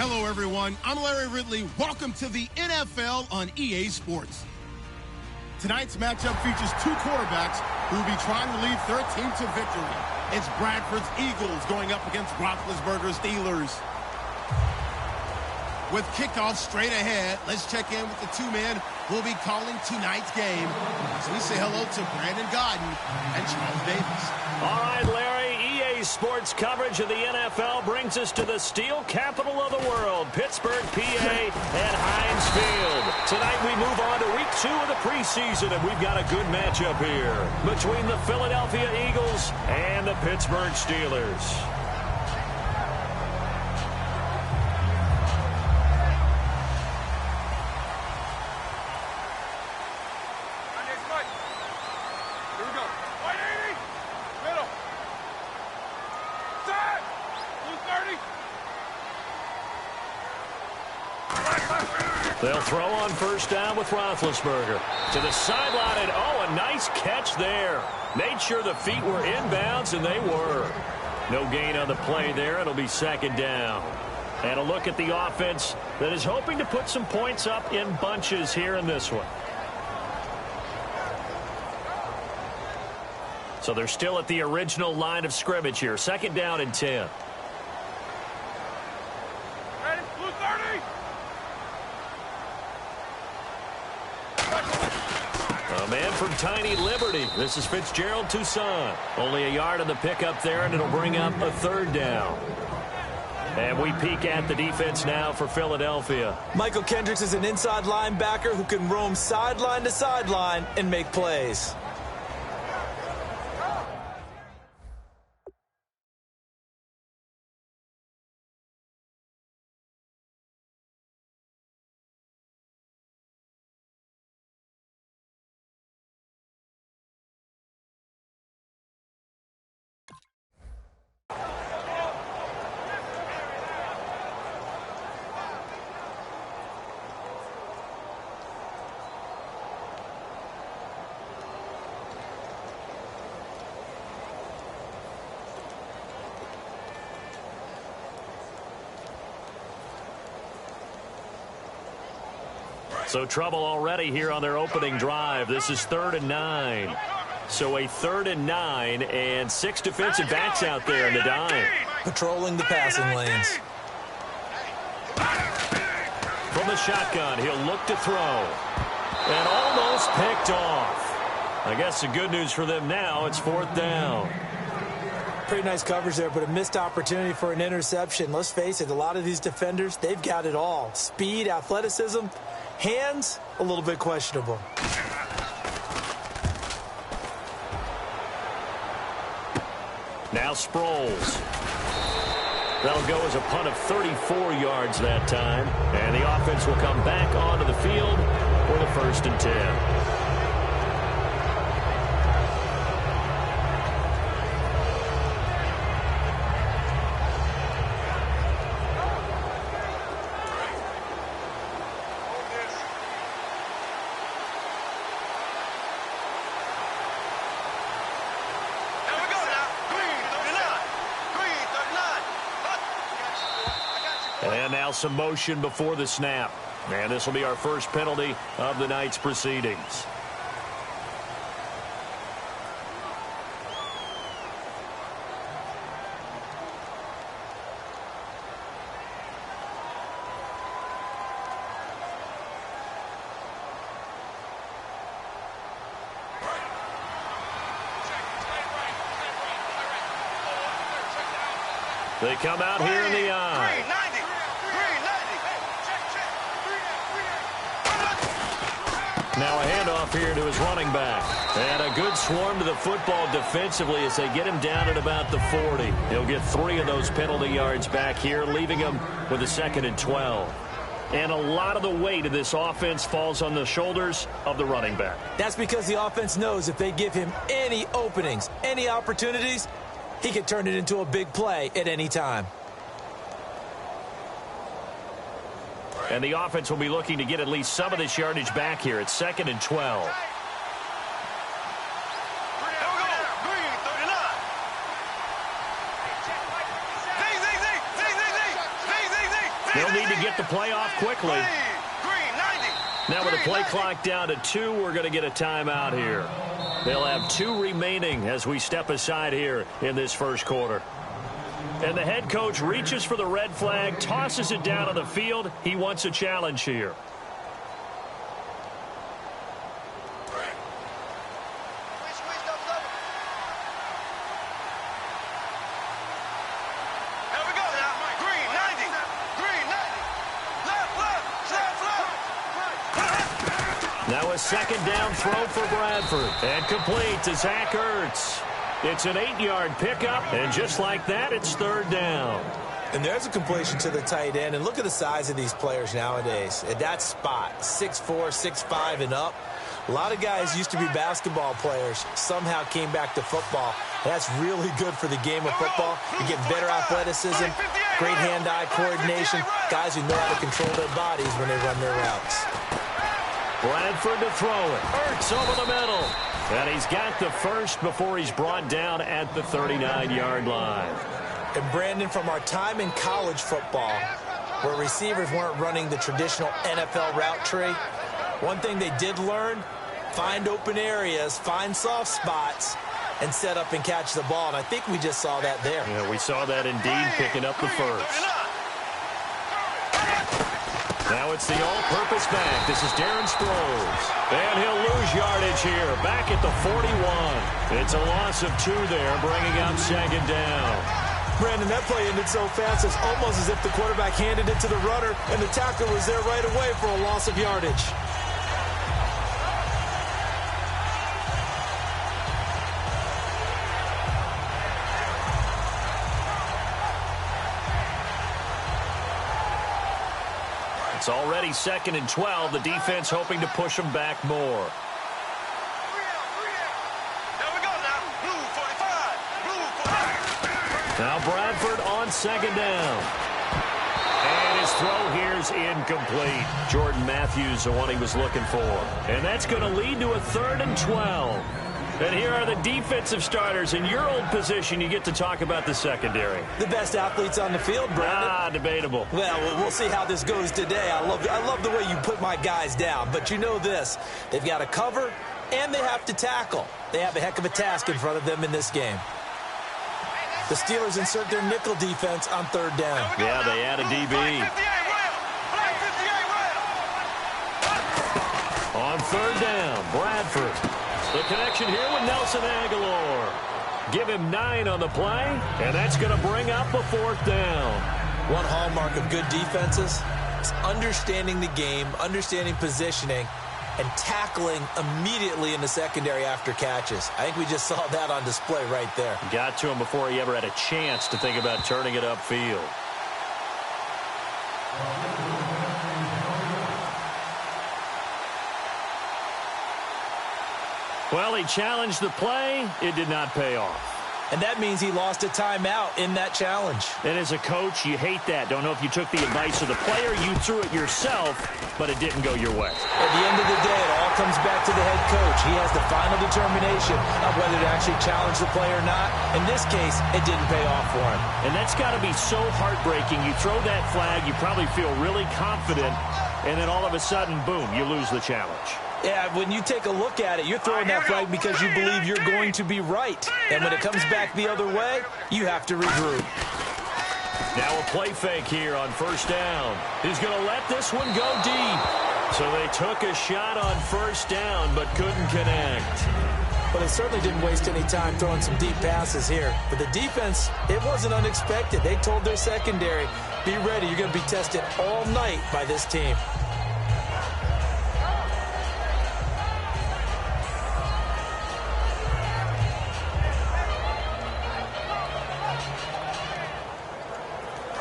Hello, everyone. I'm Larry Ridley. Welcome to the NFL on EA Sports. Tonight's matchup features two quarterbacks who will be trying to lead their team to victory. It's Bradford's Eagles going up against Roethlisberger's Steelers. With kickoff straight ahead, let's check in with the two men who will be calling tonight's game. So we say hello to Brandon Godden and Charles Davis. All right, Larry, EA Sports coverage of the NFL brings us to the steel capital of the world, Pittsburgh, PA, at Heinz Field. Tonight we move on to week 2 of the preseason, and we've got a good matchup here between the Philadelphia Eagles and the Pittsburgh Steelers. They'll throw on first down with Roethlisberger. To the sideline, and oh, a nice catch there. Made sure the feet were inbounds, and they were. No gain on the play there. It'll be second down. And a look at the offense that is hoping to put some points up in bunches here in this one. So they're still at the original line of scrimmage here. Second down and 10. A man from Tiny Liberty. This is Fitzgerald Toussaint. Only a yard on the pickup there, and it'll bring up a third down. And we peek at the defense now for Philadelphia. Michael Kendricks is an inside linebacker who can roam sideline to sideline and make plays. So trouble already here on their opening drive. This is 3rd and 9. So a 3rd and 9 and 6 defensive backs out there in the dime. Patrolling the passing lanes. From the shotgun, he'll look to throw. And almost picked off. I guess the good news for them now, it's 4th down. Pretty nice coverage there, but a missed opportunity for an interception. Let's face it, a lot of these defenders, they've got it all. Speed, athleticism, hands, a little bit questionable. Now Sproles. That'll go as a punt of 34 yards that time. And the offense will come back onto the field for the 1st and 10. And now some motion before the snap. And this will be our first penalty of the night's proceedings. They come out here in the eye. Now a handoff here to his running back. And a good swarm to the football defensively as they get him down at about the 40. He'll get 3 of those penalty yards back here, leaving him with a 2nd and 12. And a lot of the weight of this offense falls on the shoulders of the running back. That's because the offense knows if they give him any openings, any opportunities, he can turn it into a big play at any time. And the offense will be looking to get at least some of this yardage back here. It's 2nd and 12. They'll need to get the play off quickly. Now with the play clock down to 2, we're going to get a timeout here. They'll have 2 remaining as we step aside here in this first quarter. And the head coach reaches for the red flag, tosses it down on the field. He wants a challenge here. Now a second down throw for Bradford. And complete to Zach Ertz. It's an 8-yard pickup, and just like that, it's third down. And there's a completion to the tight end. And look at the size of these players nowadays. At that spot, 6'4", 6'5", and up. A lot of guys used to be basketball players, somehow came back to football. That's really good for the game of football. You get better athleticism, great hand-eye coordination, guys who know how to control their bodies when they run their routes. Bradford to throw it. Ertz over the middle. And he's got the first before he's brought down at the 39-yard line. And Brandon, from our time in college football, where receivers weren't running the traditional NFL route tree, one thing they did learn, find open areas, find soft spots, and set up and catch the ball. And I think we just saw that there. Yeah, we saw that indeed, picking up the first. Now it's the all-purpose back. This is Darren Sproles. And he'll lose yardage here, back at the 41. It's a loss of 2 there, bringing up second down. Brandon, that play ended so fast, it's almost as if the quarterback handed it to the runner, and the tackler was there right away for a loss of yardage. It's already 2nd and 12. The defense hoping to push them back more. Now Bradford on second down. And his throw here's incomplete. Jordan Matthews, the one he was looking for. And that's going to lead to a 3rd and 12. And here are the defensive starters. In your old position, you get to talk about the secondary. The best athletes on the field, Brandon. Debatable. Well, we'll see how this goes today. I love the way you put my guys down. But you know this. They've got to cover, and they have to tackle. They have a heck of a task in front of them in this game. The Steelers insert their nickel defense on 3rd down. Yeah, they add a DB. On 3rd down, Bradford. The connection here with Nelson Aguilar. Give him 9 on the play, and that's going to bring up a 4th down. One hallmark of good defenses is understanding the game, understanding positioning, and tackling immediately in the secondary after catches. I think we just saw that on display right there. Got to him before he ever had a chance to think about turning it upfield. Well, he challenged the play. It did not pay off. And that means he lost a timeout in that challenge. And as a coach, you hate that. Don't know if you took the advice of the player. You threw it yourself, but it didn't go your way. At the end of the day, it all comes back to the head coach. He has the final determination of whether to actually challenge the play or not. In this case, it didn't pay off for him. And that's got to be so heartbreaking. You throw that flag, you probably feel really confident, and then all of a sudden, boom, you lose the challenge. Yeah, when you take a look at it, you're throwing that flag because you believe you're going to be right. And when it comes back the other way, you have to regroup. Now a play fake here on 1st down. He's going to let this one go deep. So they took a shot on 1st down, but couldn't connect. But they certainly didn't waste any time throwing some deep passes here. For the defense, it wasn't unexpected. They told their secondary, be ready. You're going to be tested all night by this team.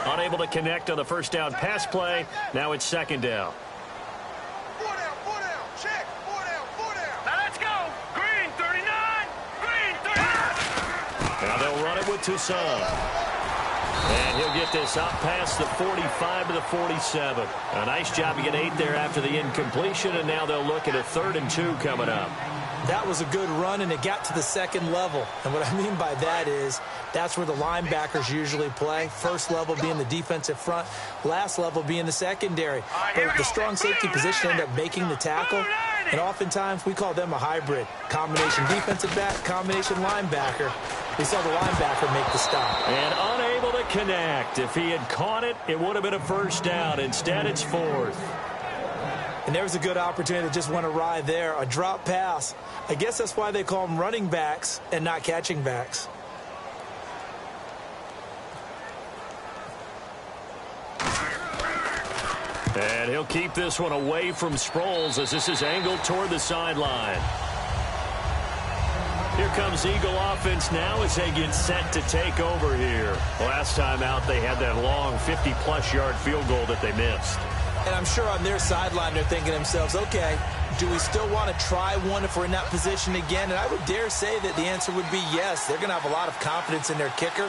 Unable to connect on the 1st down pass play. Now it's 2nd down. 4 down, check, 4 down. Now let's go. Green, 39. Green, 39. Now they'll run it with Toussaint. And he'll get this up past the 45 to the 47. A nice job to get 8 there after the incompletion, and now they'll look at a 3rd and 2 coming up. That was a good run, and it got to the second level. And what I mean by that is that's where the linebackers usually play. First level being the defensive front, last level being the secondary. But the strong safety position ended up making the tackle, and oftentimes we call them a hybrid. Combination defensive back, combination linebacker. We saw the linebacker make the stop. And unable to connect. If he had caught it, it would have been a first down. Instead, it's 4th. And there's a good opportunity to just went awry there. A drop pass. I guess that's why they call them running backs and not catching backs. And he'll keep this one away from Sproles as this is angled toward the sideline. Here comes Eagle offense now as they get set to take over here. Last time out, they had that long 50-plus yard field goal that they missed. And I'm sure on their sideline they're thinking to themselves, okay, do we still want to try one if we're in that position again? And I would dare say that the answer would be yes. They're going to have a lot of confidence in their kicker.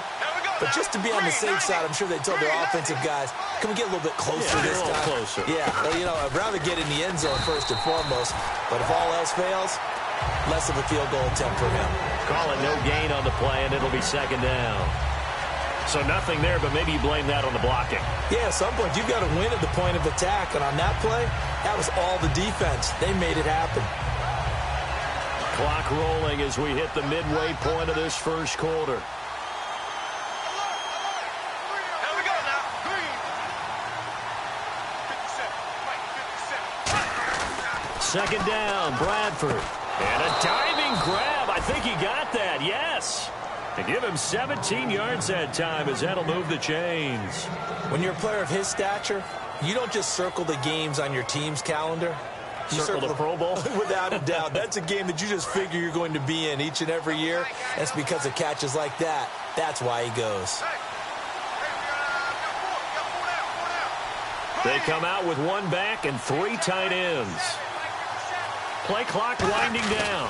But just to be on the safe side, I'm sure they told their offensive guys, can we get a little bit closer this time? A little closer. Yeah, well, you know, I'd rather get in the end zone first and foremost. But if all else fails, less of a field goal attempt for him. Call it no gain on the play, and it'll be 2nd down. So nothing there, but maybe you blame that on the blocking. Yeah, at some point, you've got to win at the point of attack. And on that play, that was all the defense. They made it happen. Clock rolling as we hit the midway point of this first quarter. Here we go now. Green. 57. 2nd down, Bradford. And a diving grab. I think he got that, yes. To give him 17 yards that time as that'll move the chains. When you're a player of his stature, you don't just circle the games on your team's calendar. You circle the Pro Bowl? Without a doubt. That's a game that you just figure you're going to be in each and every year. That's because of catches like that. That's why he goes. They come out with 1 back and 3 tight ends. Play clock winding down.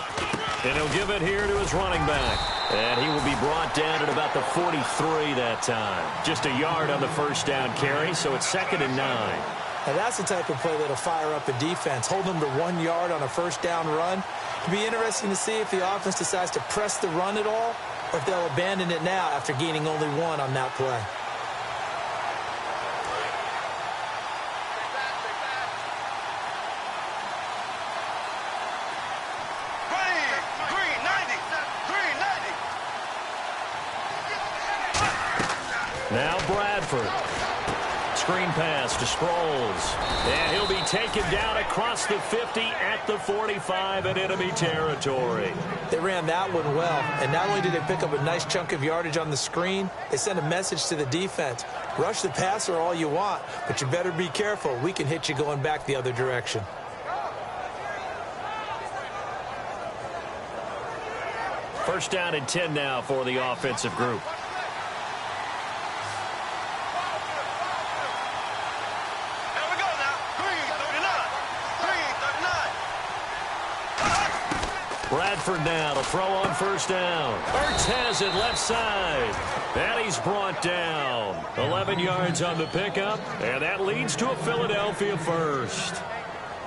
And he'll give it here to his running back. And he will be brought down at about the 43 that time. Just a yard on the first down carry, so it's 2nd and 9. Now that's the type of play that'll fire up a defense. Hold them to 1 yard on a first down run. It'll be interesting to see if the offense decides to press the run at all, or if they'll abandon it now after gaining only 1 on that play. Now Bradford. Screen pass to Sproles. And he'll be taken down across the 50 at the 45 in enemy territory. They ran that one well. And not only did they pick up a nice chunk of yardage on the screen, they sent a message to the defense. Rush the passer all you want, but you better be careful. We can hit you going back the other direction. First down and 10 now for the offensive group. Bradford now to throw on first down. Ertz has it left side. And he's brought down. 11 yards on the pickup. And that leads to a Philadelphia first.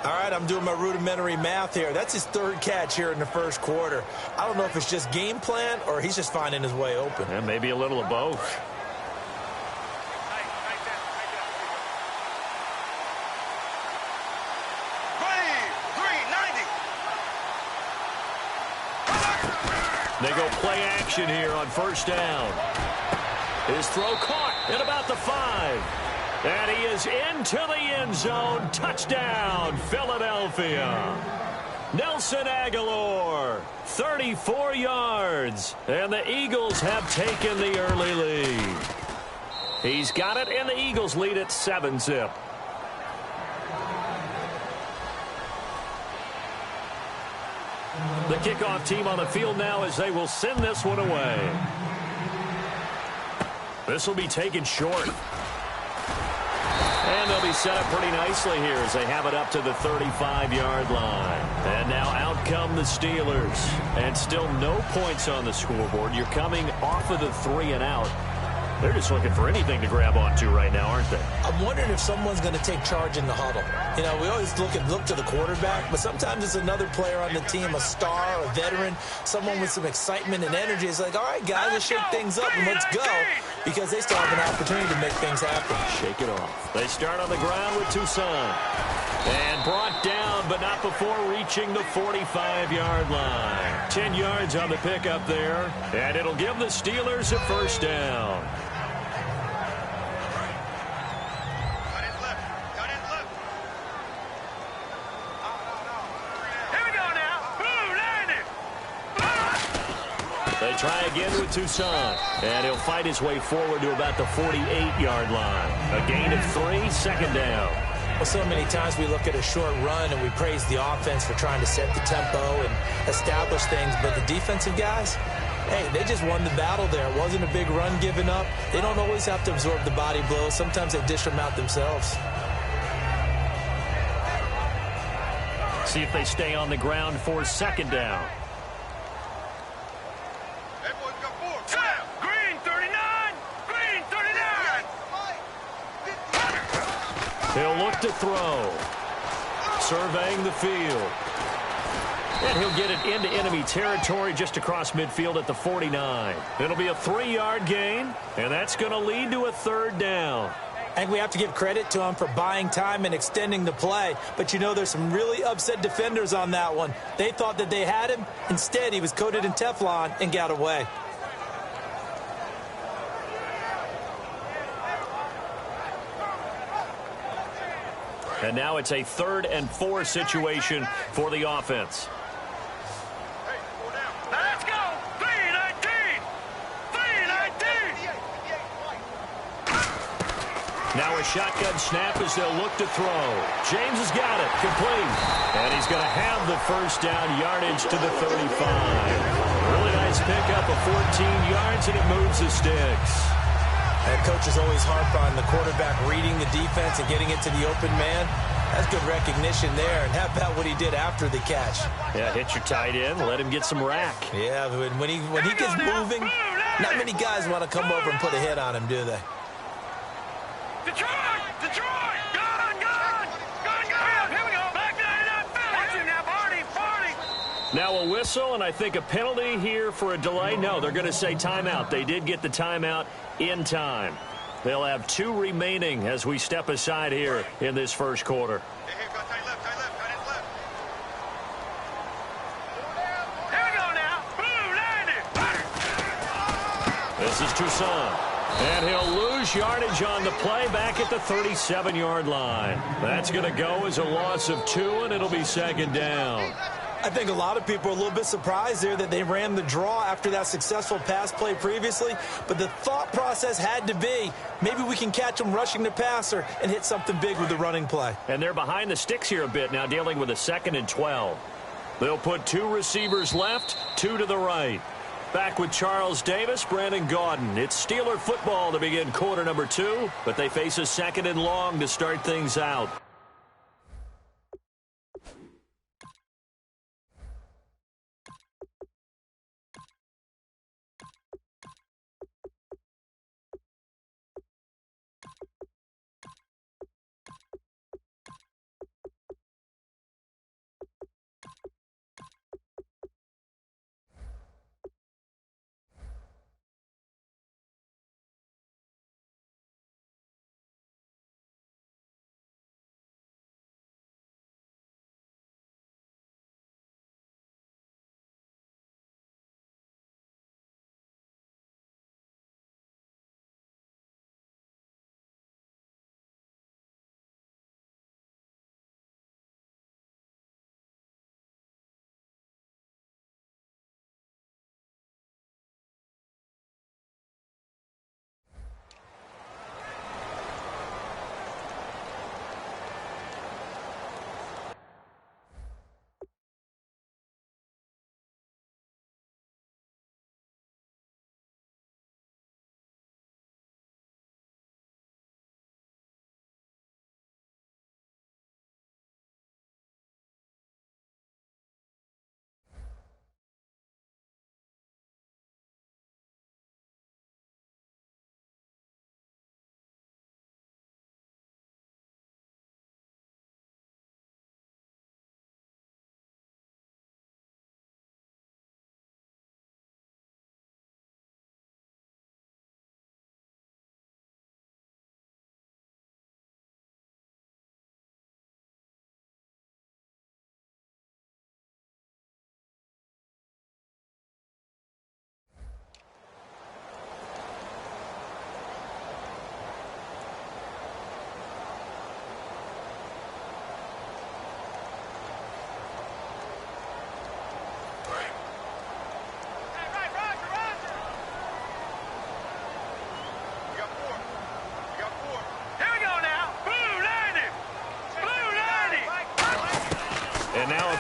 All right, I'm doing my rudimentary math here. That's his 3rd catch here in the first quarter. I don't know if it's just game plan or he's just finding his way open. And maybe a little of both. They go play action here on first down. His throw caught at about the 5. And he is into the end zone. Touchdown, Philadelphia. Nelson Aguilar, 34 yards. And the Eagles have taken the early lead. He's got it, and the Eagles lead at 7-zip. The kickoff team on the field now as they will send this one away. This will be taken short. And they'll be set up pretty nicely here as they have it up to the 35-yard line. And now out come the Steelers. And still no points on the scoreboard. You're coming off of the 3 and out. They're just looking for anything to grab onto right now, aren't they? I'm wondering if someone's going to take charge in the huddle. You know, we always look to the quarterback, but sometimes it's another player on the team, a star, a veteran, someone with some excitement and energy. It's like, all right, guys, let's shake things up and let's go, because they still have an opportunity to make things happen. Shake it off. They start on the ground with Toussaint. And brought down, but not before reaching the 45-yard line. 10 yards on the pickup there, and it'll give the Steelers a first down. They try again with Toussaint, and he'll fight his way forward to about the 48-yard line. A gain of 3, second down. Well, so many times we look at a short run and we praise the offense for trying to set the tempo and establish things, but the defensive guys, hey, they just won the battle there. It wasn't a big run given up. They don't always have to absorb the body blows. Sometimes they dish them out themselves. See if they stay on the ground for second down. He'll look to throw. Surveying the field. And he'll get it into enemy territory just across midfield at the 49. It'll be a 3-yard gain, and that's going to lead to a third down. I think we have to give credit to him for buying time and extending the play. But, you know, there's some really upset defenders on that one. They thought that they had him. Instead, he was coated in Teflon and got away. And now it's a 3rd and 4 situation for the offense. Let's go! 3-19! 3-19! Now a shotgun snap as they'll look to throw. James has got it. Complete. And he's going to have the first down, yardage to the 35. Really nice pickup of 14 yards, and it moves the sticks. And coaches always harp on the quarterback reading the defense and getting it to the open man. That's good recognition there. And how about what he did after the catch? Yeah, hit your tight end, let him get some rack. Yeah, when he gets moving, not many guys want to come over and put a hit on him, do they? Detroit! Detroit! Gun! Gun! Gun! Gun! Here we go! Back 99! Watch it now, Barney! Barney! Now a whistle, and I think a penalty here for a delay. No, they're going to say timeout. They did get the timeout in time. They'll have 2 remaining as we step aside here in this first quarter. Hey, go tight left, tight left, tight left. Here we go now. Blue, landed. This is Toussaint. And he'll lose yardage on the play back at the 37-yard line. That's going to go as a loss of 2, and it'll be second down. I think a lot of people are a little bit surprised there that they ran the draw after that successful pass play previously. But the thought process had to be, maybe we can catch them rushing the passer and hit something big with the running play. And they're behind the sticks here a bit now, dealing with a 2nd and 12. They'll put 2 receivers left, 2 to the right. Back with Charles Davis, Brandon Gaudin. It's Steeler football to begin quarter number 2, but they face a 2nd and long to start things out.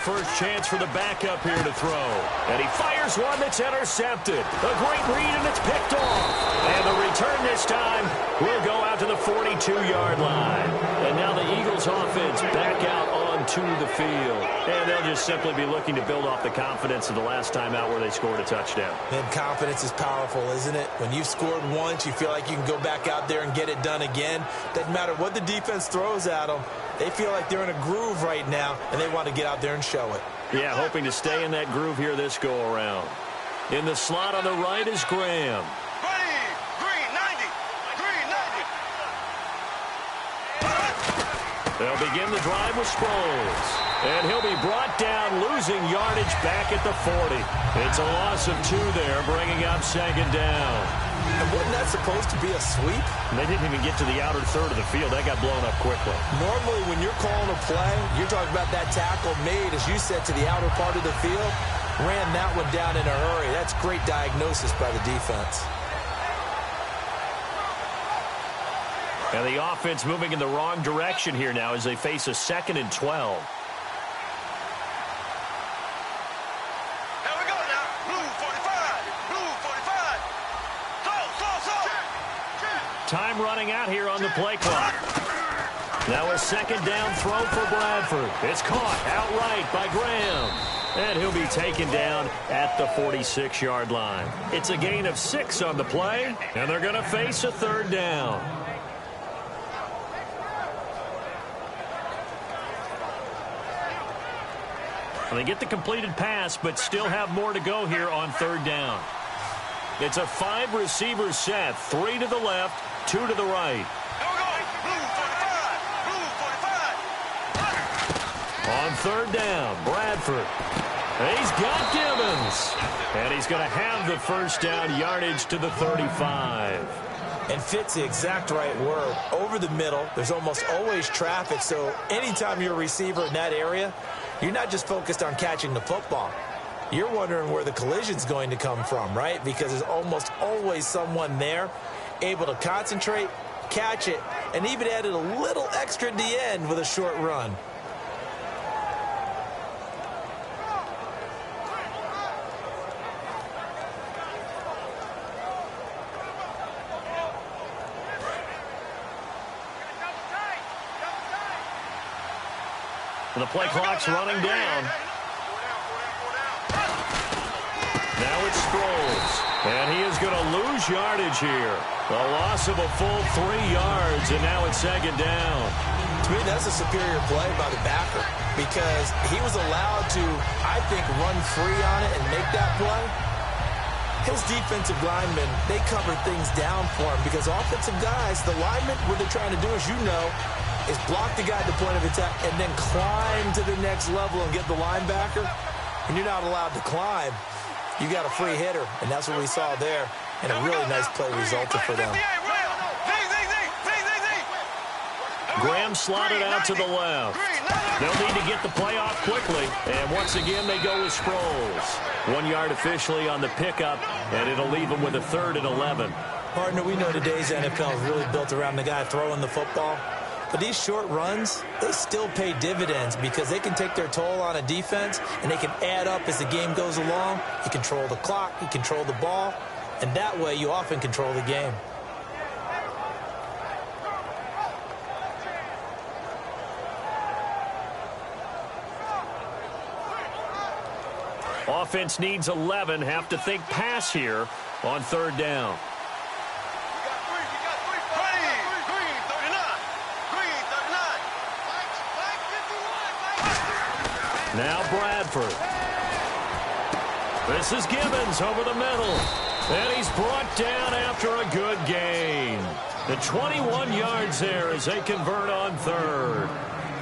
first chance for the backup here to throw. And he fires one that's intercepted. A great read, and it's picked off. And the return this time will go out to the 42-yard line. And now the Eagles offense back out onto the field. And they'll just simply be looking to build off the confidence of the last time out where they scored a touchdown. And confidence is powerful, isn't it? When you've scored once, you feel like you can go back out there and get it done again. Doesn't matter what the defense throws at them. They feel like they're in a groove right now, and they want to get out there and show it. Yeah, hoping to stay in that groove here this go-around. In the slot on the right is Graham. Green, 90. Green, 90. They'll begin the drive with Sproles. And he'll be brought down, losing yardage back at the 40. It's a loss of 2 there, bringing up second down. And wasn't that supposed to be a sweep? They didn't even get to the outer third of the field. That got blown up quickly. Normally, when you're calling a play, you're talking about that tackle made, as you said, to the outer part of the field. Ran that one down in a hurry. That's great diagnosis by the defense. And the offense moving in the wrong direction here now as they face a 2nd and 12. Time running out here on the play clock. Now a second down throw for Bradford. It's caught outright by Graham. And he'll be taken down at the 46-yard line. It's a gain of 6 on the play, and they're going to face a 3rd down. They get the completed pass, but still have more to go here on 3rd down. It's a 5-receiver set, 3 to the left, 2 to the right. On 3rd down, Bradford. He's got Gibbons. And he's going to have the first down, yardage to the 35. And fits the exact right word. Over the middle, there's almost always traffic, so anytime you're a receiver in that area, you're not just focused on catching the football. You're wondering where the collision's going to come from, right? Because there's almost always someone there able to concentrate, catch it, and even added a little extra at the end with a short run. The play clock's running down. Now it's Sproles. And he is going to lose yardage here. A loss of a full 3 yards, and now it's 2nd down. To me, that's a superior play by the backer because he was allowed to, I think, run free on it and make that play. His defensive linemen, they covered things down for him because offensive guys, the linemen, what they're trying to do, as you know, is block the guy at the point of attack and then climb to the next level and get the linebacker. And you're not allowed to climb. You got a free hitter, and that's what we saw there. And a really nice play resulted for them. Graham slotted out to the left. They'll need to get the play off quickly. And once again, they go with Sproles. 1 yard officially on the pickup, and it'll leave them with a 3rd and 11. Partner, we know today's NFL is really built around the guy throwing the football. But these short runs, they still pay dividends because they can take their toll on a defense and they can add up as the game goes along. You control the clock, you control the ball, and that way you often control the game. Offense needs 11, have to think pass here on 3rd down. Now Bradford. This is Gibbons over the middle. And he's brought down after a good gain. The 21 yards there as they convert on 3rd.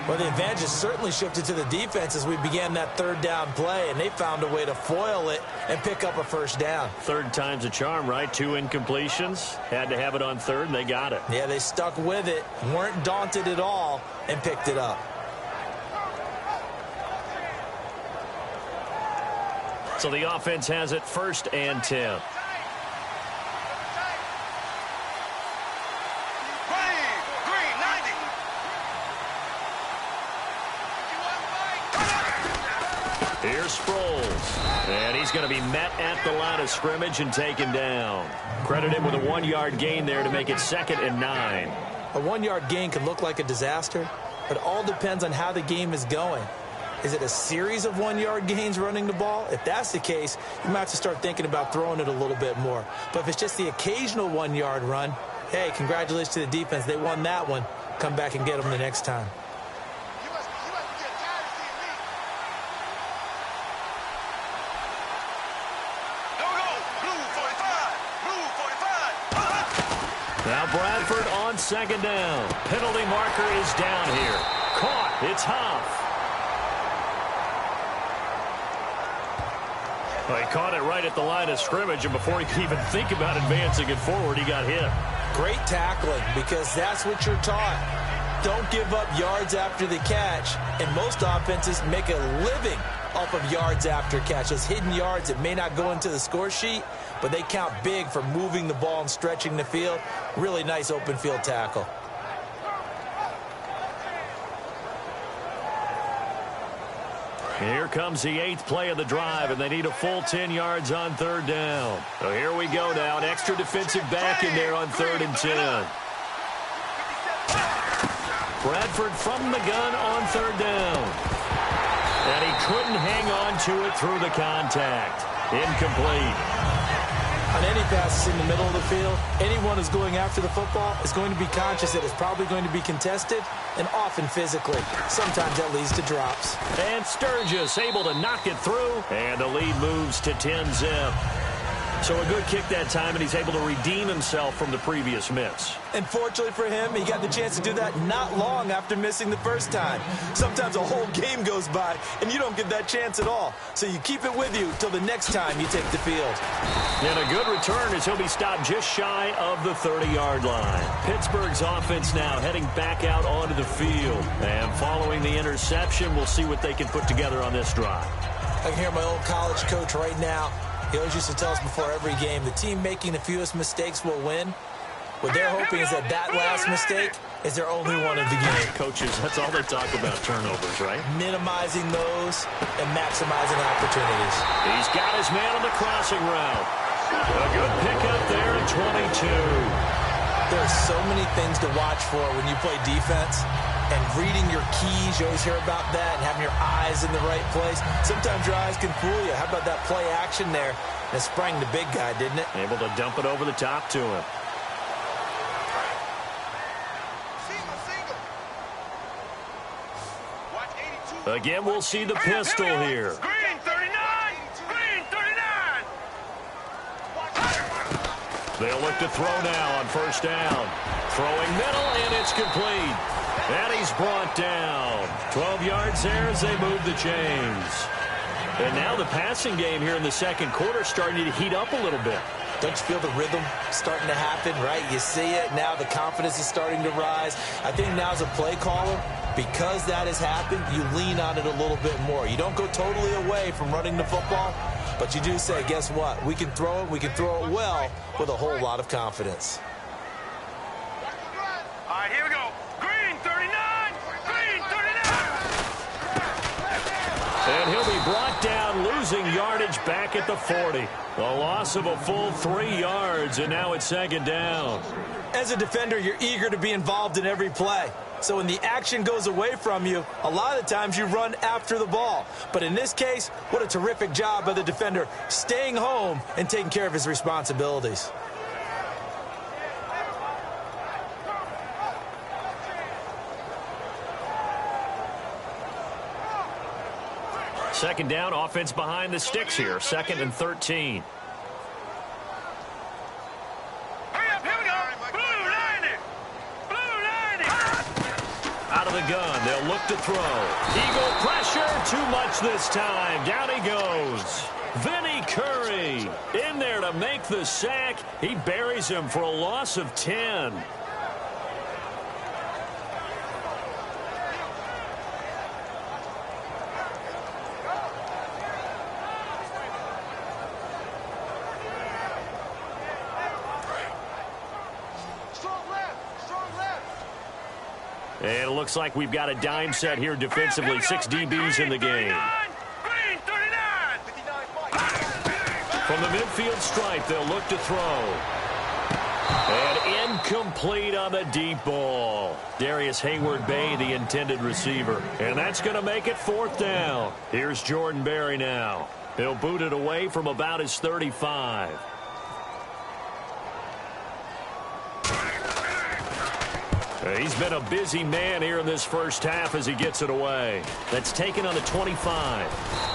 Well, the advantage has certainly shifted to the defense as we began that 3rd down play, and they found a way to foil it and pick up a 1st down. 3rd time's a charm, right? 2 incompletions. Had to have it on 3rd, and they got it. Yeah, they stuck with it, weren't daunted at all, and picked it up. So the offense has it 1st and 10. Here's Sproles. And he's going to be met at the line of scrimmage and taken down. Credit him with a 1-yard gain there to make it 2nd and 9. A 1-yard gain can look like a disaster, but it all depends on how the game is going. Is it a series of 1-yard gains running the ball? If that's the case, you might have to start thinking about throwing it a little bit more. But if it's just the occasional 1-yard run, hey, congratulations to the defense. They won that one. Come back and get them the next time. Now Bradford on 2nd down. Penalty marker is down here. Caught. It's Huff. Well, he caught it right at the line of scrimmage, and before he could even think about advancing it forward, he got hit. Great tackling, because that's what you're taught. Don't give up yards after the catch, and most offenses make a living off of yards after catch. Those hidden yards that may not go into the score sheet, but they count big for moving the ball and stretching the field. Really nice open field tackle. Here comes the 8th play of the drive, and they need a full 10 yards on 3rd down. So here we go now. An extra defensive back in there on 3rd and 10. Bradford from the gun on 3rd down. And he couldn't hang on to it through the contact. Incomplete. On any passes in the middle of the field, anyone who's going after the football is going to be conscious that it's probably going to be contested, and often physically. Sometimes that leads to drops. And Sturgis able to knock it through, and the lead moves to 10-zip. So a good kick that time, and he's able to redeem himself from the previous miss. And fortunately for him, he got the chance to do that not long after missing the first time. Sometimes a whole game goes by, and you don't get that chance at all. So you keep it with you till the next time you take the field. And a good return as he'll be stopped just shy of the 30-yard line. Pittsburgh's offense now heading back out onto the field. And following the interception, we'll see what they can put together on this drive. I can hear my old college coach right now. He always used to tell us before every game, the team making the fewest mistakes will win. What they're hoping is that last mistake is their only one of the game. Coaches, that's all they talk about, turnovers, right? Minimizing those and maximizing opportunities. He's got his man on the crossing route. A good pickup there at 22. There's so many things to watch for when you play defense. And reading your keys, you always hear about that, and having your eyes in the right place. Sometimes your eyes can fool you. How about that play action there? It sprang the big guy, didn't it? Able to dump it over the top to him. Again, we'll see the pistol here. Green 39! Green 39! They'll look to throw now on 1st down. Throwing middle, and it's complete. And he's brought down. 12 yards there as they move the chains. And now the passing game here in the 2nd quarter starting to heat up a little bit. Don't you feel the rhythm starting to happen, right? You see it. Now the confidence is starting to rise. I think now as a play caller, because that has happened, you lean on it a little bit more. You don't go totally away from running the football, but you do say, guess what? We can throw it. We can throw it well with a whole lot of confidence. All right, here we go. Green 39! Green 39! And he'll be brought down, losing yardage back at the 40. A loss of a full 3 yards, and now it's 2nd down. As a defender, you're eager to be involved in every play. So when the action goes away from you, a lot of times you run after the ball. But in this case, what a terrific job by the defender staying home and taking care of his responsibilities. Second down, offense behind the sticks here. 2nd and 13. Out of the gun, they'll look to throw. Eagle pressure, too much this time. Down he goes. Vinny Curry in there to make the sack. He buries him for a loss of 10. And it looks like we've got a dime set here defensively. 6 DBs in the game. Green 39! From the midfield stripe, they'll look to throw. And incomplete on the deep ball. Darius Hayward-Bay, the intended receiver. And that's going to make it 4th down. Here's Jordan Berry now. He'll boot it away from about his 35. He's been a busy man here in this first half as he gets it away. That's taken on the 25.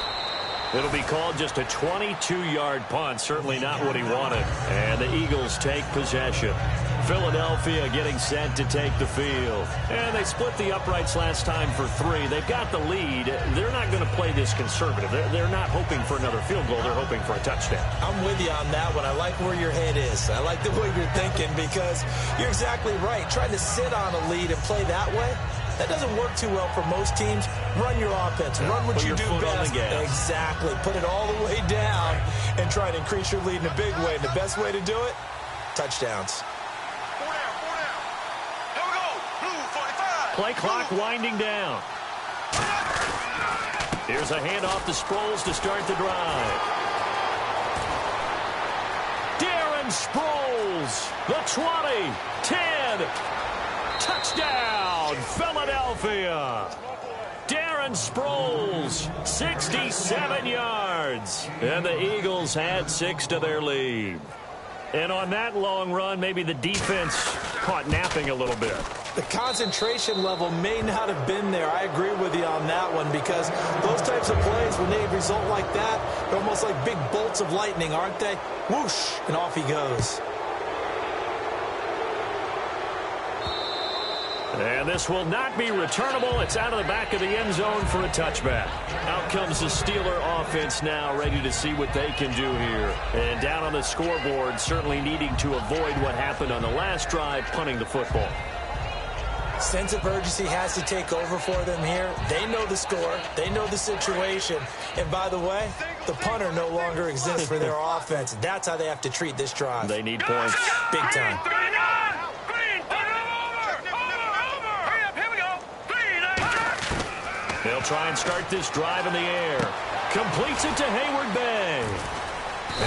It'll be called just a 22-yard punt. Certainly not what he wanted. And the Eagles take possession. Philadelphia getting set to take the field. And they split the uprights last time for 3. They've got the lead. They're not going to play this conservative. They're not hoping for another field goal. They're hoping for a touchdown. I'm with you on that one. I like where your head is. I like the way you're thinking because you're exactly right. Trying to sit on a lead and play that way, that doesn't work too well for most teams. Run your offense. Run what you do best. Exactly. Put it all the way down and try to increase your lead in a big way. And the best way to do it, touchdowns. Play clock winding down. Here's a handoff to Sproles to start the drive. Darren Sproles, the 20, 10, touchdown, Philadelphia. Darren Sproles, 67 yards. And the Eagles had 6 to their lead. And on that long run, maybe the defense caught napping a little bit. The concentration level may not have been there. I agree with you on that one because those types of plays, when they result like that, they're almost like big bolts of lightning, aren't they? Whoosh, and off he goes. And this will not be returnable. It's out of the back of the end zone for a touchback. Out comes the Steeler offense now, ready to see what they can do here. And down on the scoreboard, certainly needing to avoid what happened on the last drive, punting the football. Sense of urgency has to take over for them here. They know the score. They know the situation. And by the way, the punter no longer exists for their offense. That's how they have to treat this drive. They need points. Big time. They'll try and start this drive in the air. Completes it to Hayward-Bay.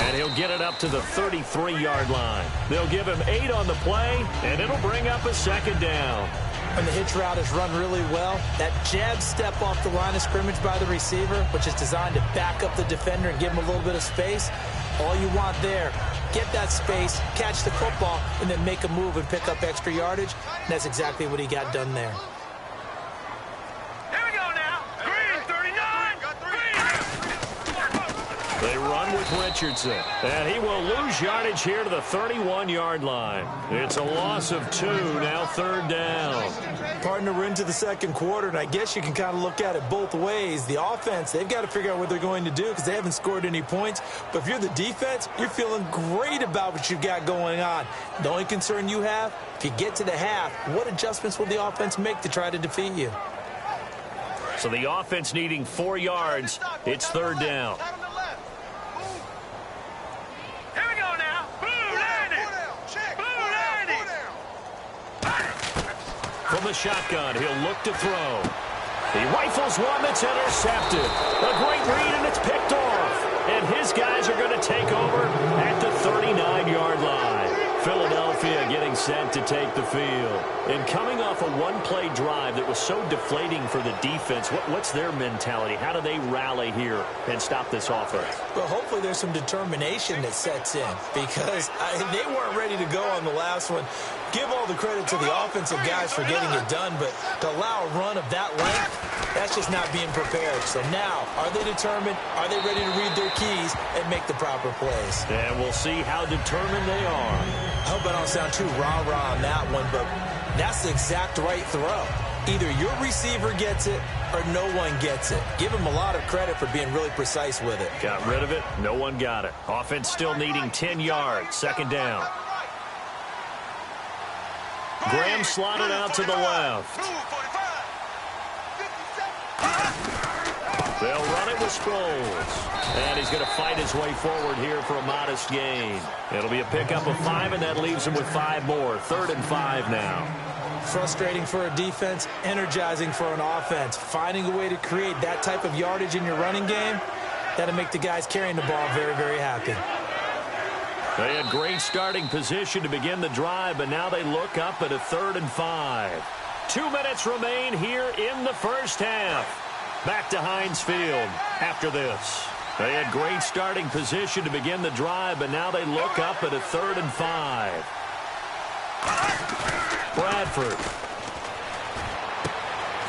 And he'll get it up to the 33-yard line. They'll give him 8 on the play, and it'll bring up a 2nd down. When the hitch route is run really well, that jab step off the line of scrimmage by the receiver, which is designed to back up the defender and give him a little bit of space, all you want there, get that space, catch the football, and then make a move and pick up extra yardage. And that's exactly what he got done there. They run with Richardson, and he will lose yardage here to the 31-yard line. It's a loss of 2, now 3rd down. Partner, we're into the second quarter, and I guess you can kind of look at it both ways. The offense, they've got to figure out what they're going to do because they haven't scored any points. But if you're the defense, you're feeling great about what you've got going on. The only concern you have, if you get to the half, what adjustments will the offense make to try to defeat you? So the offense needing 4 yards. It's 3rd down. From the shotgun, he'll look to throw. He rifles one that's intercepted. A great read, and it's picked off. And his guys are going to take over at the 39-yard line. Philadelphia getting set to take the field. And coming off a one-play drive that was so deflating for the defense, what's their mentality? How do they rally here and stop this offense? Well, hopefully there's some determination that sets in because they weren't ready to go on the last one. Give all the credit to the offensive guys for getting it done, but to allow a run of that length, that's just not being prepared. So now, are they determined? Are they ready to read their keys and make the proper plays? And we'll see how determined they are. I hope I don't sound too rah-rah on that one, but that's the exact right throw. Either your receiver gets it or no one gets it. Give him a lot of credit for being really precise with it. Got rid of it. No one got it. Offense still needing 10 yards. 2nd down. Graham slotted out to the left. They'll run it with Sproles. And he's going to fight his way forward here for a modest gain. It'll be a pickup of 5, and that leaves him with 5 more. 3rd and 5 now. Frustrating for a defense, energizing for an offense. Finding a way to create that type of yardage in your running game, that'll make the guys carrying the ball very, very happy. They had great starting position to begin the drive, but now they look up at a 3rd and 5. 2 minutes remain here in the first half. Back to Heinz Field after this. They had great starting position to begin the drive, but now they look up at a 3rd and 5. Bradford.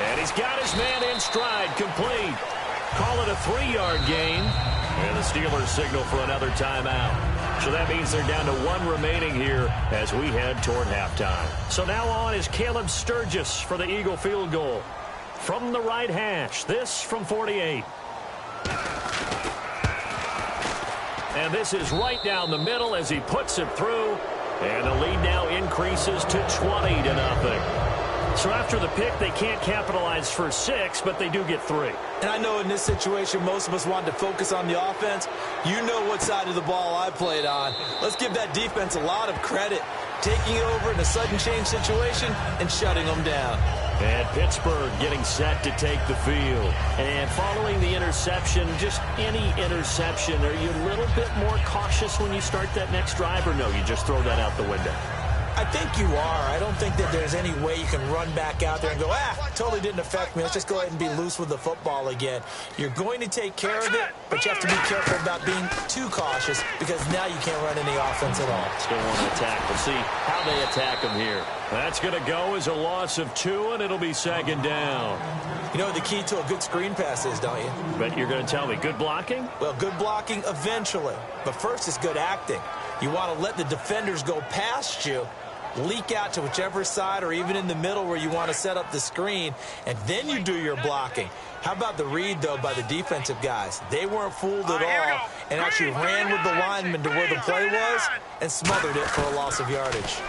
And he's got his man in stride, complete. Call it a 3-yard gain. And the Steelers signal for another timeout. So that means they're down to 1 remaining here as we head toward halftime. So now on is Caleb Sturgis for the Eagle field goal. From the right hash, this from 48. And this is right down the middle as he puts it through. And the lead now increases to 20-0. So after the pick, they can't capitalize for 6, but they do get 3. And I know in this situation, most of us wanted to focus on the offense. You know what side of the ball I played on. Let's give that defense a lot of credit. Taking over in a sudden change situation and shutting them down. And Pittsburgh getting set to take the field. And following the interception, just any interception, are you a little bit more cautious when you start that next drive, or no, you just throw that out the window? I think you are. I don't think that there's any way you can run back out there and go, totally didn't affect me. Let's just go ahead and be loose with the football again. You're going to take care of it, but you have to be careful about being too cautious because now you can't run any offense at all. Still want to attack. We'll see how they attack them here. That's going to go as a loss of 2, and it'll be 2nd down. You know what the key to a good screen pass is, don't you? But you're going to tell me, good blocking? Well, good blocking eventually. But first is good acting. You want to let the defenders go past you, leak out to whichever side or even in the middle where you want to set up the screen, and then you do your blocking. How about the read, though, by the defensive guys? They weren't fooled at all and actually ran with the lineman to where the play was and smothered it for a loss of yardage.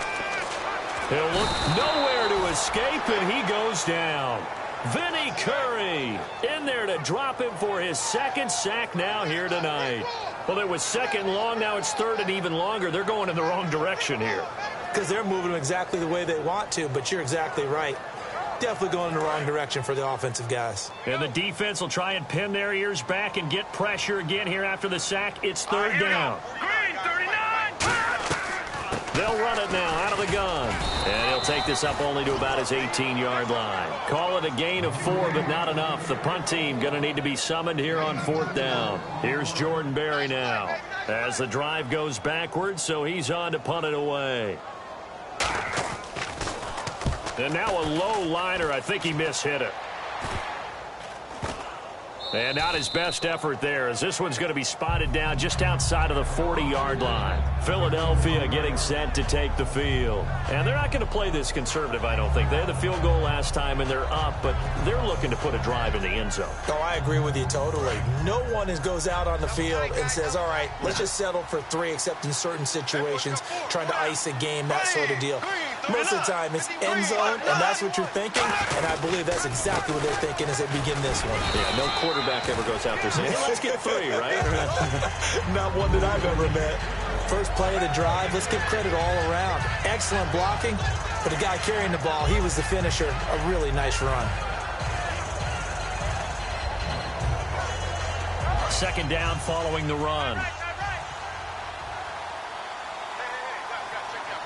He'll look nowhere to escape, and he goes down. Vinny Curry in there to drop him for his 2nd sack now here tonight. Well, it was 2nd long. Now it's 3rd and even longer. They're going in the wrong direction here. Because they're moving them exactly the way they want to, but you're exactly right. Definitely going in the wrong direction for the offensive guys. And the defense will try and pin their ears back and get pressure again here after the sack. It's 3rd down. Green, 39. They'll run it now out of the gun. And he'll take this up only to about his 18-yard line. Call it a gain of 4, but not enough. The punt team going to need to be summoned here on 4th down. Here's Jordan Berry now as the drive goes backwards, so he's on to punt it away. And now a low liner. I think he mishit it. And not his best effort there, as this one's going to be spotted down just outside of the 40-yard line. Philadelphia getting set to take the field. And they're not going to play this conservative, I don't think. They had the field goal last time, and they're up, but they're looking to put a drive in the end zone. Oh, I agree with you totally. No one goes out on the field and says, all right, let's just settle for 3, except in certain situations, trying to ice a game, that sort of deal. Most of the time, it's end zone, and that's what you're thinking, and I believe that's exactly what they're thinking as they begin this one. Yeah, no quarterback ever goes out there saying, hey, let's get 3, right? Not one that I've ever met. First play of the drive, let's give credit all around. Excellent blocking, but the guy carrying the ball, he was the finisher. A really nice run. 2nd down following the run.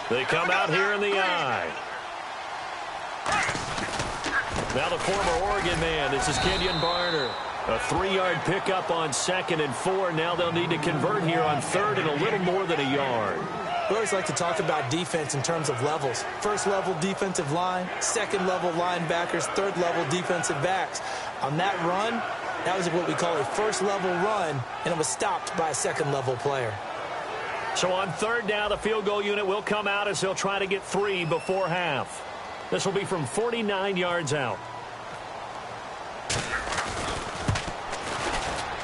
They come out here in the eye. Now the former Oregon man, this is Kenyon Barner. A 3-yard pickup on 2nd and 4. Now they'll need to convert here on 3rd and a little more than a yard. We always like to talk about defense in terms of levels. 1st level defensive line, 2nd level linebackers, 3rd level defensive backs. On that run, that was what we call a 1st level run, and it was stopped by a 2nd level player. So on 3rd down, the field goal unit will come out as they'll try to get 3 before half. This will be from 49 yards out.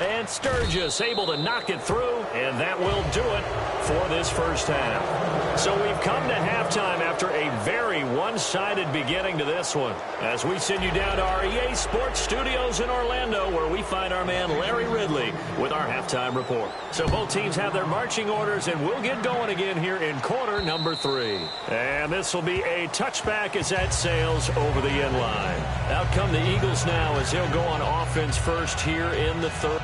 And Sturgis able to knock it through, and that will do it for this first half. So we've come to halftime after a very one-sided beginning to this one, as we send you down to our EA Sports Studios in Orlando, where we find our man Larry Ridley with our halftime report. So both teams have their marching orders, and we'll get going again here in quarter number 3. And this will be a touchback as that sails over the end line. Out come the Eagles now as they'll go on offense first here in the 3rd.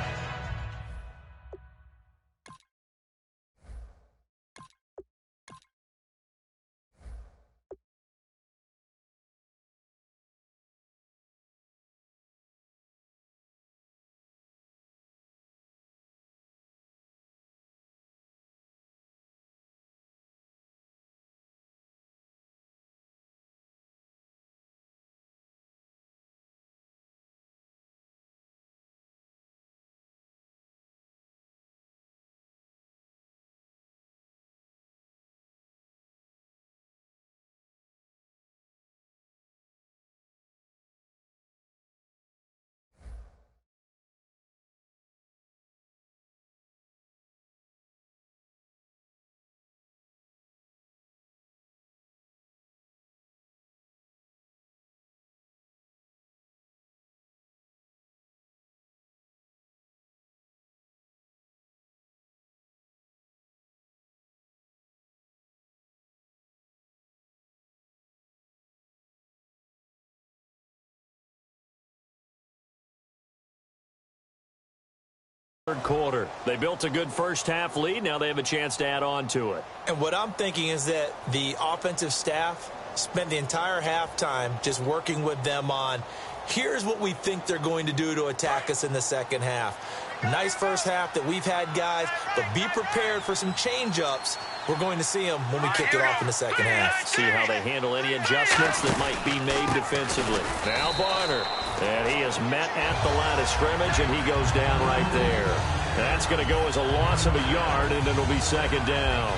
third quarter. They built a good first-half lead. Now they have a chance to add on to it. And what I'm thinking is that the offensive staff spent the entire halftime just working with them on, here's what we think they're going to do to attack us in the second half. Nice first half that we've had, guys, but be prepared for some change-ups. We're going to see them when we kick it off in the second half. See how they handle any adjustments that might be made defensively. Now Barner, and he is met at the line of scrimmage, and he goes down right there. That's going to go as a loss of a yard, and it'll be second down.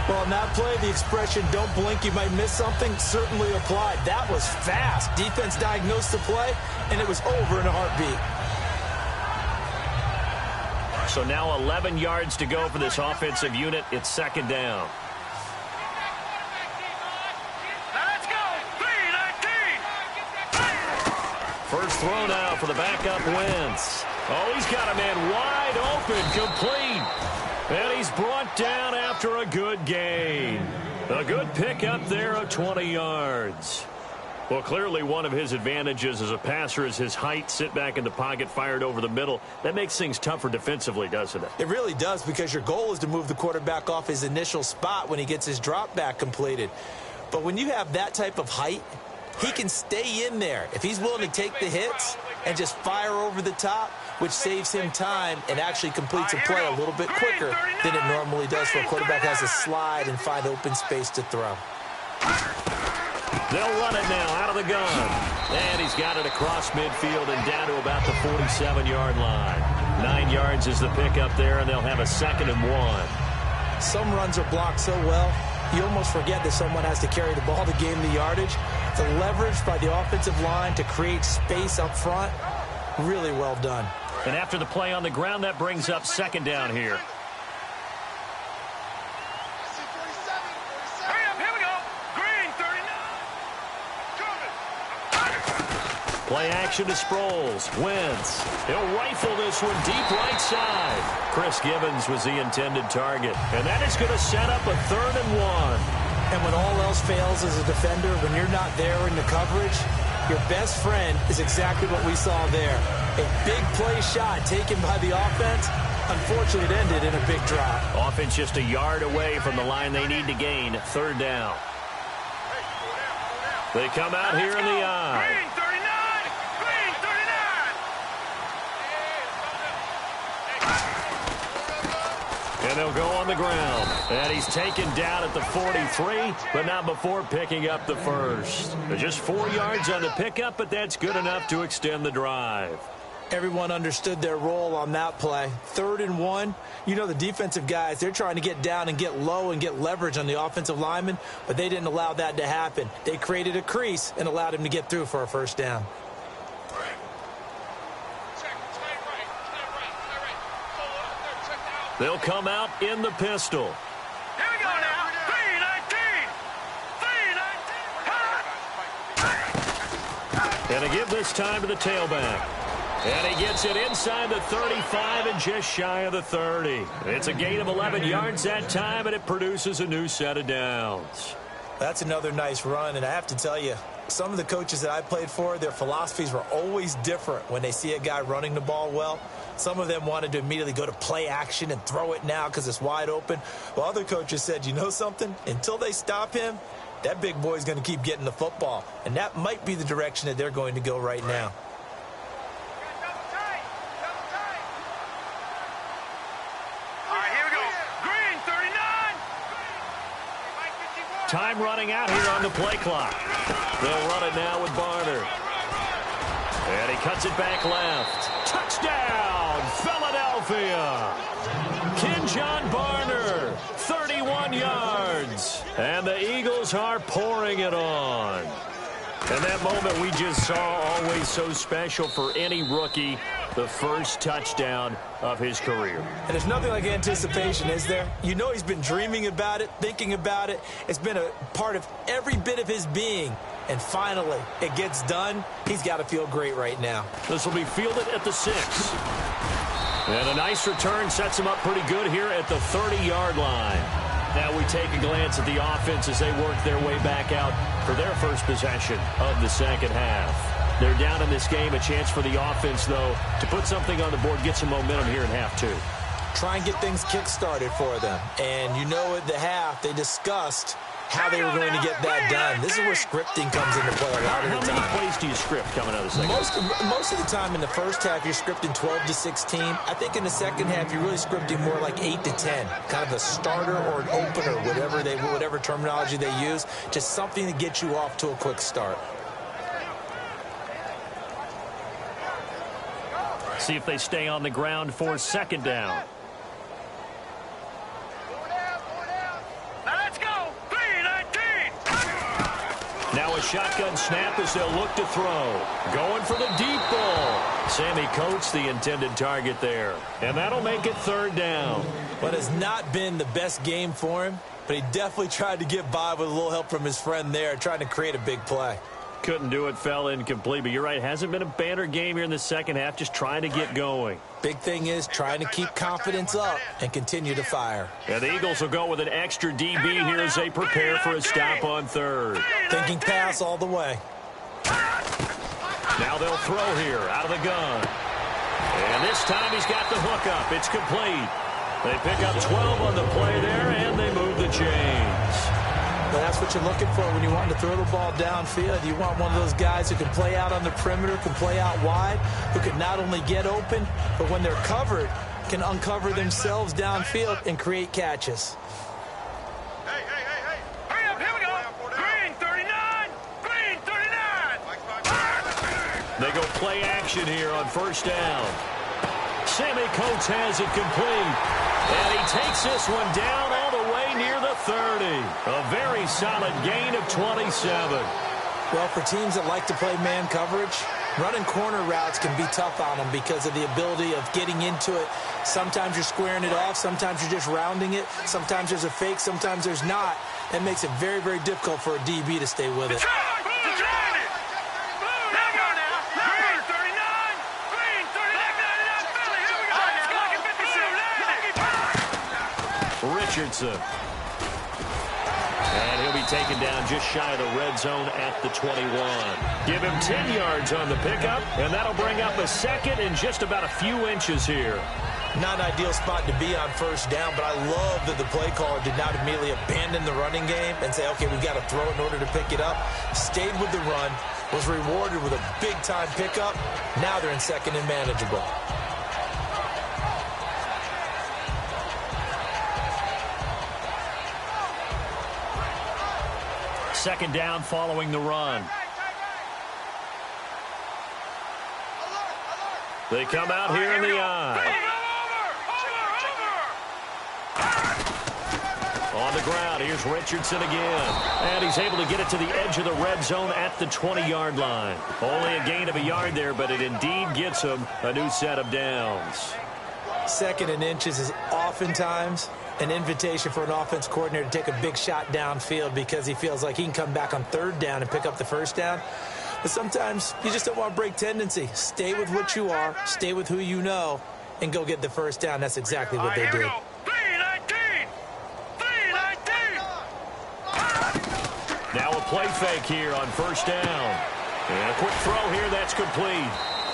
Well, in that play, the expression, don't blink, you might miss something, certainly applied. That was fast. Defense diagnosed the play, and it was over in a heartbeat. So now 11 yards to go for this offensive unit. It's second down. Let's go. 3-19. First throw now for the backup Wentz. Oh, he's got a man wide open, complete. And he's brought down after a good gain. A good pickup there of 20 yards. Well, clearly one of his advantages as a passer is his height. Sit back in the pocket, fired over the middle. That makes things tougher defensively, doesn't it? It really does, because your goal is to move the quarterback off his initial spot when he gets his drop back completed. But when you have that type of height, he can stay in there if he's willing to take the hits and just fire over the top, which saves him time and actually completes a play a little bit quicker than it normally does for a quarterback who has to slide and find open space to throw. They'll run it now out of the gun. And he's got it across midfield and down to about the 47-yard line. 9 yards is the pickup there, and they'll have a 2nd and 1. Some runs are blocked so well, you almost forget that someone has to carry the ball to gain the yardage. The leverage by the offensive line to create space up front, really well done. And after the play on the ground, that brings up second down here. Play action to Sproles. Wentz. He'll rifle this one deep right side. Chris Gibbons was the intended target. And that is going to set up a 3rd and 1. And when all else fails as a defender, when you're not there in the coverage, your best friend is exactly what we saw there. A big play shot taken by the offense. Unfortunately, it ended in a big drop. Offense just a yard away from the line they need to gain. 3rd down. They come out here in the eye. And they'll go on the ground. And he's taken down at the 43, but not before picking up the first. Just 4 yards on the pickup, but that's good enough to extend the drive. Everyone understood their role on that play. 3rd and 1. You know, the defensive guys, they're trying to get down and get low and get leverage on the offensive lineman, but they didn't allow that to happen. They created a crease and allowed him to get through for a first down. They'll come out in the pistol. Here we go now. 3-19. And they give this time to the tailback. And he gets it inside the 35 and just shy of the 30. It's a gain of 11 yards that time, and it produces a new set of downs. That's another nice run, and I have to tell you, some of the coaches that I played for, their philosophies were always different when they see a guy running the ball well. Some of them wanted to immediately go to play action and throw it now because it's wide open. While other coaches said, you know something? Until they stop him, that big boy's going to keep getting the football. And that might be the direction that they're going to go right now. All right, here we go. Green, 39. Time running out here on the play clock. They'll run it now with Barner. And he cuts it back left. Touchdown, Philadelphia. Kenjon Barner, 31 yards. And the Eagles are pouring it on. And that moment we just saw, always so special for any rookie, the first touchdown of his career. And there's nothing like anticipation, is there? You know he's been dreaming about it, thinking about it. It's been a part of every bit of his being. And finally, it gets done. He's got to feel great right now. This will be fielded at the 6. And a nice return sets him up pretty good here at the 30-yard line. Now we take a glance at the offense as they work their way back out for their first possession of the second half. They're down in this game. A chance for the offense, though, to put something on the board, get some momentum here in half two. Try and get things kick-started for them. And you know at the half, they discussed how they were going to get that done. This is where scripting comes into play a lot of the time. How many plays do you script coming out of the second half? Most of the time in the first half, you're scripting 12 to 16. I think in the second half, you're really scripting more like 8 to 10. Kind of a starter or an opener, whatever terminology they use. Just something to get you off to a quick start. See if they stay on the ground for second down. Now a shotgun snap as they'll look to throw. Going for the deep ball. Sammy Coates, the intended target there. And that'll make it third down. But it's not been the best game for him, but he definitely tried to get by with a little help from his friend there, trying to create a big play. Couldn't do it, fell incomplete. But you're right, hasn't been a banner game here in the second half, just trying to get going. Big thing is trying to keep confidence up and continue to fire. And the Eagles will go with an extra DB here as they prepare for a stop on third. Thinking pass all the way. Now they'll throw here out of the gun. And this time he's got the hook up. It's complete. They pick up 12 on the play there, and they move the chains. But that's what you're looking for when you want to throw the ball downfield. You want one of those guys who can play out on the perimeter, can play out wide, who can not only get open, but when they're covered, can uncover themselves downfield and create catches. Hey. Hurry up, here we go. Green 39. Green 39. They go play action here on first down. Sammy Coates has it complete. And he takes this one down all the way near the 30. A very solid gain of 27. Well, for teams that like to play man coverage, running corner routes can be tough on them because of the ability of getting into it. Sometimes you're squaring it off. Sometimes you're just rounding it. Sometimes there's a fake. Sometimes there's not. That makes it very, very difficult for a DB to stay with it. Richardson. And he'll be taken down just shy of the red zone at the 21. Give him 10 yards on the pickup, and that'll bring up a second in just about a few inches here. Not an ideal spot to be on first down, but I love that the play caller did not immediately abandon the running game and say, okay, we've got to throw in order to pick it up. Stayed with the run, was rewarded with a big-time pickup. Now they're in second and manageable. Second down following the run. They come out here in the eye. On the ground, here's Richardson again. And he's able to get it to the edge of the red zone at the 20-yard line. Only a gain of a yard there, but it indeed gets him a new set of downs. Second and inches is oftentimes an invitation for an offense coordinator to take a big shot downfield because he feels like he can come back on third down and pick up the first down. But sometimes you just don't want to break tendency. Stay with what you are, stay with who you know, and go get the first down. That's exactly what they did. Now a play fake here on first down. And a quick throw here, that's complete.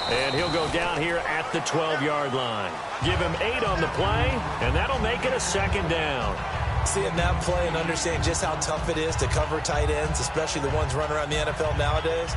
And he'll go down here at the 12-yard line. Give him 8 on the play, and that'll make it a second down. Seeing that play and understanding just how tough it is to cover tight ends, especially the ones running around the NFL nowadays,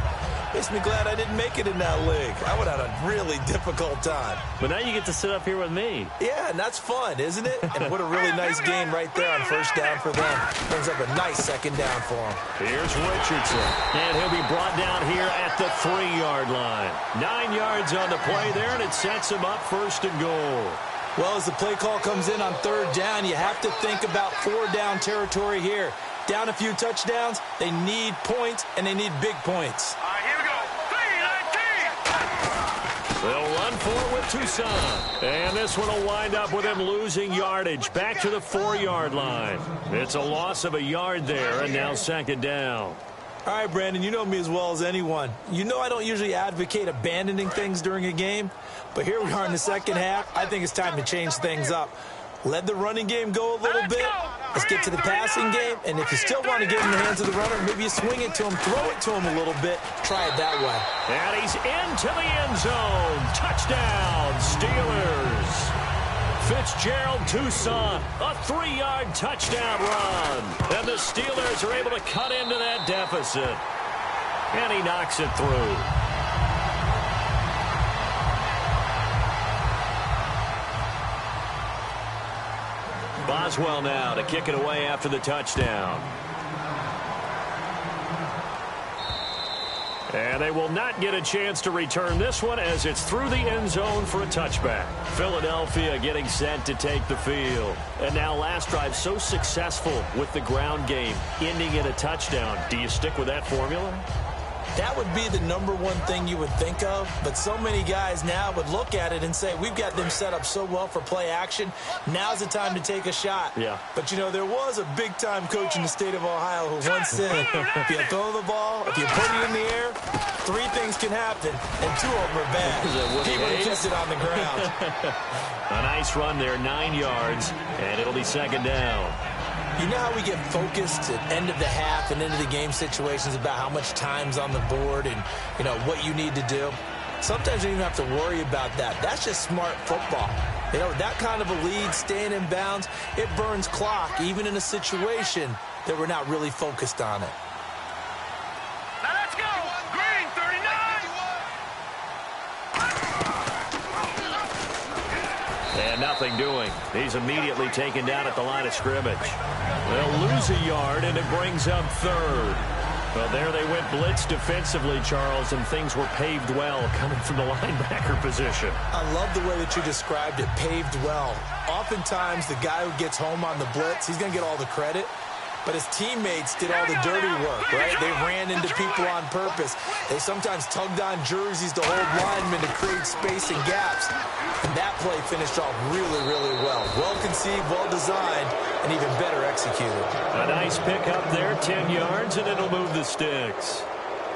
makes me glad I didn't make it in that league. I would have had a really difficult time. But now you get to sit up here with me. Yeah, and that's fun, isn't it? And what a really nice game right there on first down for them. Brings up a nice second down for them. Here's Richardson. And he'll be brought down here at the 3-yard line. 9 yards on the play there, and it sets him up first and goal. Well, as the play call comes in on third down, you have to think about 4-down territory here. Down a few touchdowns, they need points, and they need big points. All right, here we go. 3-19. They'll run for it with Toussaint. And this one will wind up with him losing yardage back to the 4-yard line. It's a loss of a yard there, and now second down. All right, Brandon, you know me as well as anyone. You know I don't usually advocate abandoning things during a game, but here we are in the second half. I think it's time to change things up. Let the running game go a little bit. Let's get to the passing game, and if you still want to get in the hands of the runner, maybe you swing it to him, throw it to him a little bit, try it that way. And he's into the end zone. Touchdown, Steelers. Fitzgerald Toussaint, a 3-yard touchdown run. And the Steelers are able to cut into that deficit. And he knocks it through. Boswell now to kick it away after the touchdown. And they will not get a chance to return this one as it's through the end zone for a touchback. Philadelphia getting set to take the field. And now last drive so successful with the ground game, ending in a touchdown. Do you stick with that formula? That would be the number one thing you would think of, but so many guys now would look at it and say, we've got them set up so well for play action, now's the time to take a shot. Yeah. But, you know, there was a big-time coach in the state of Ohio who once said, if you throw the ball, if you put it in the air, 3 things can happen, and 2 of them are bad. He would have kept it on the ground. A nice run there, 9 yards, and it'll be second down. You know how we get focused at end of the half and into the game situations about how much time's on the board and, you know, what you need to do? Sometimes you don't even have to worry about that. That's just smart football. You know, that kind of a lead, staying in bounds, it burns clock, even in a situation that we're not really focused on it. Now let's go. Green, 39. And nothing doing. He's immediately taken down at the line of scrimmage. They'll lose a yard, and it brings up third. Well, there they went blitz defensively, Charles, and things were paved well coming from the linebacker position. I love the way that you described it, paved well. Oftentimes, the guy who gets home on the blitz, he's going to get all the credit. But his teammates did all the dirty work, right? They ran into people on purpose. They sometimes tugged on jerseys to hold linemen to create space and gaps. And that play finished off really, really well. Well-conceived, well-designed, and even better executed. A nice pickup there, 10 yards, and it'll move the sticks.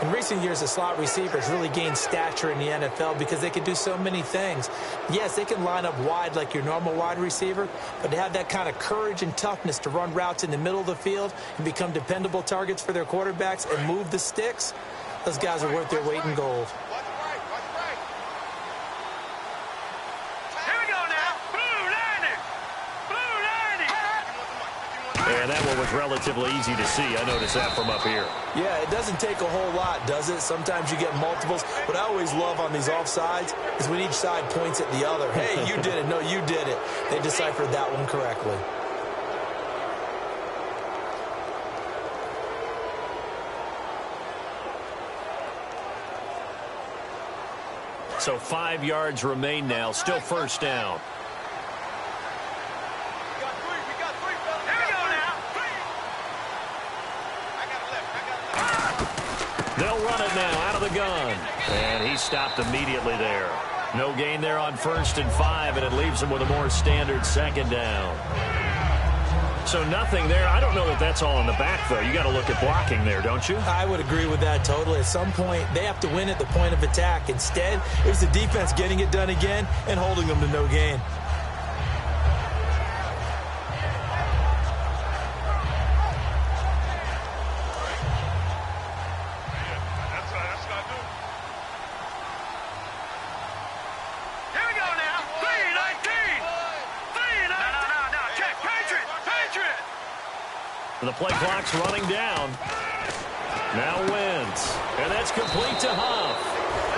In recent years, the slot receivers really gained stature in the NFL because they can do so many things. Yes, they can line up wide like your normal wide receiver, but to have that kind of courage and toughness to run routes in the middle of the field and become dependable targets for their quarterbacks and move the sticks, those guys are worth their weight in gold. And that one was relatively easy to see. I noticed that from up here. Yeah, it doesn't take a whole lot, does it? Sometimes you get multiples. What I always love on these offsides is when each side points at the other. Hey, you did it. No, you did it. They deciphered that one correctly. So 5 yards remain now. Still first down. They'll run it now out of the gun. And he stopped immediately there. No gain there on 1st and 5, and it leaves him with a more standard second down. So nothing there. I don't know that that's all in the back, though. You got to look at blocking there, don't you? I would agree with that totally. At some point, they have to win at the point of attack. Instead, it was the defense getting it done again and holding them to no gain. The play clock's running down. Now Wentz. And that's complete to Huff.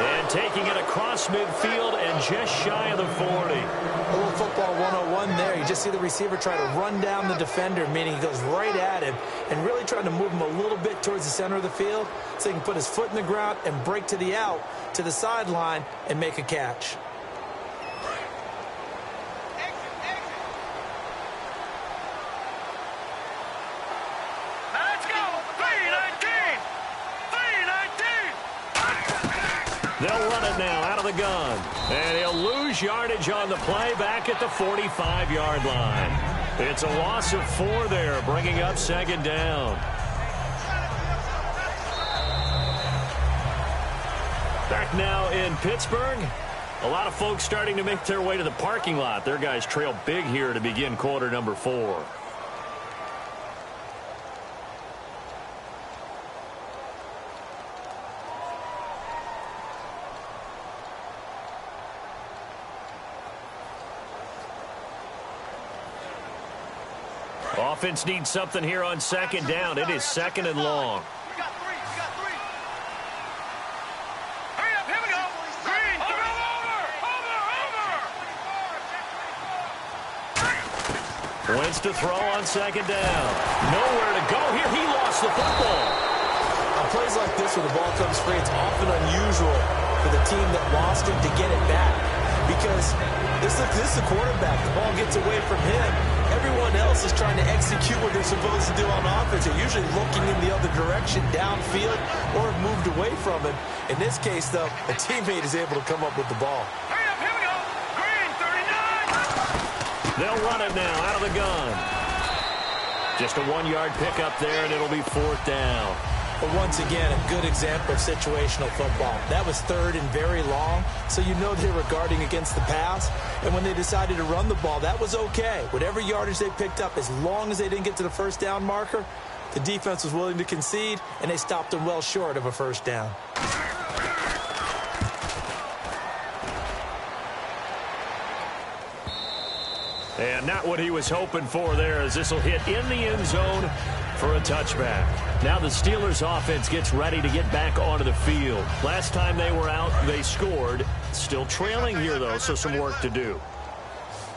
And taking it across midfield and just shy of the 40. A little football 101 there. You just see the receiver try to run down the defender, meaning he goes right at him and really trying to move him a little bit towards the center of the field so he can put his foot in the ground and break to the out, to the sideline, and make a catch. They'll run it now out of the gun. And he'll lose yardage on the play back at the 45-yard line. It's a loss of 4 there, bringing up second down. Back now in Pittsburgh. A lot of folks starting to make their way to the parking lot. Their guys trail big here to begin quarter number 4. Offense needs something here on second down. It is second and long. Hurry up, here we go. Green, over. Wentz to throw on second down. Nowhere to go here. He lost the football. On plays like this where the ball comes free, it's often unusual for the team that lost it to get it back. Because this is the quarterback. The ball gets away from him. Everyone else is trying to execute what they're supposed to do on offense. They're usually looking in the other direction, downfield, or have moved away from him. In this case, though, a teammate is able to come up with the ball. Hurry up, here we go. Green, 39. They'll run it now out of the gun. Just a 1-yard pickup there, and it'll be fourth down. But once again, a good example of situational football. That was third and very long, so you know they were guarding against the pass. And when they decided to run the ball, that was okay. Whatever yardage they picked up, as long as they didn't get to the first down marker, the defense was willing to concede, and they stopped them well short of a first down. And not what he was hoping for there, as this will hit in the end zone for a touchback. Now the Steelers offense gets ready to get back onto the field. Last time they were out, they scored. Still trailing here, though, so some work to do.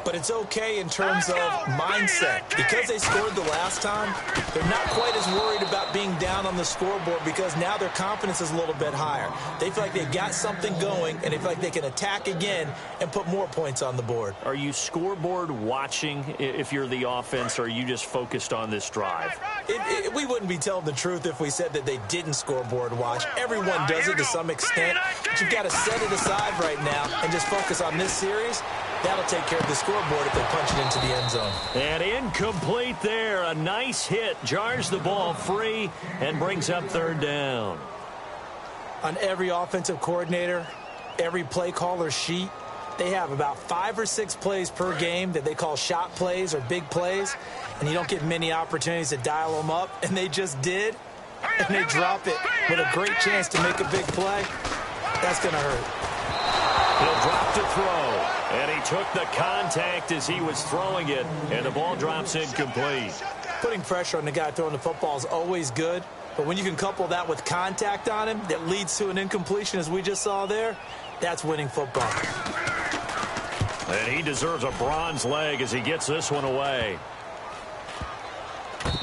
But it's okay in terms of mindset. Because they scored the last time, they're not quite as worried about being down on the scoreboard because now their confidence is a little bit higher. They feel like they've got something going, and they feel like they can attack again and put more points on the board. Are you scoreboard watching if you're the offense, or are you just focused on this drive? We wouldn't be telling the truth if we said that they didn't scoreboard watch. Everyone does it to some extent, but you've got to set it aside right now and just focus on this series. That'll take care of the scoreboard if they punch it into the end zone. And incomplete there. A nice hit. Jars the ball free and brings up third down. On every offensive coordinator, every play caller sheet, they have about 5 or 6 plays per game that they call shot plays or big plays, and you don't get many opportunities to dial them up, and they just did, and they drop it with a great chance to make a big play. That's going to hurt. He'll drop to throw, and he took the contact as he was throwing it, and the ball drops incomplete. Putting pressure on the guy throwing the football is always good, but when you can couple that with contact on him that leads to an incompletion, as we just saw there, that's winning football. And he deserves a bronze leg as he gets this one away.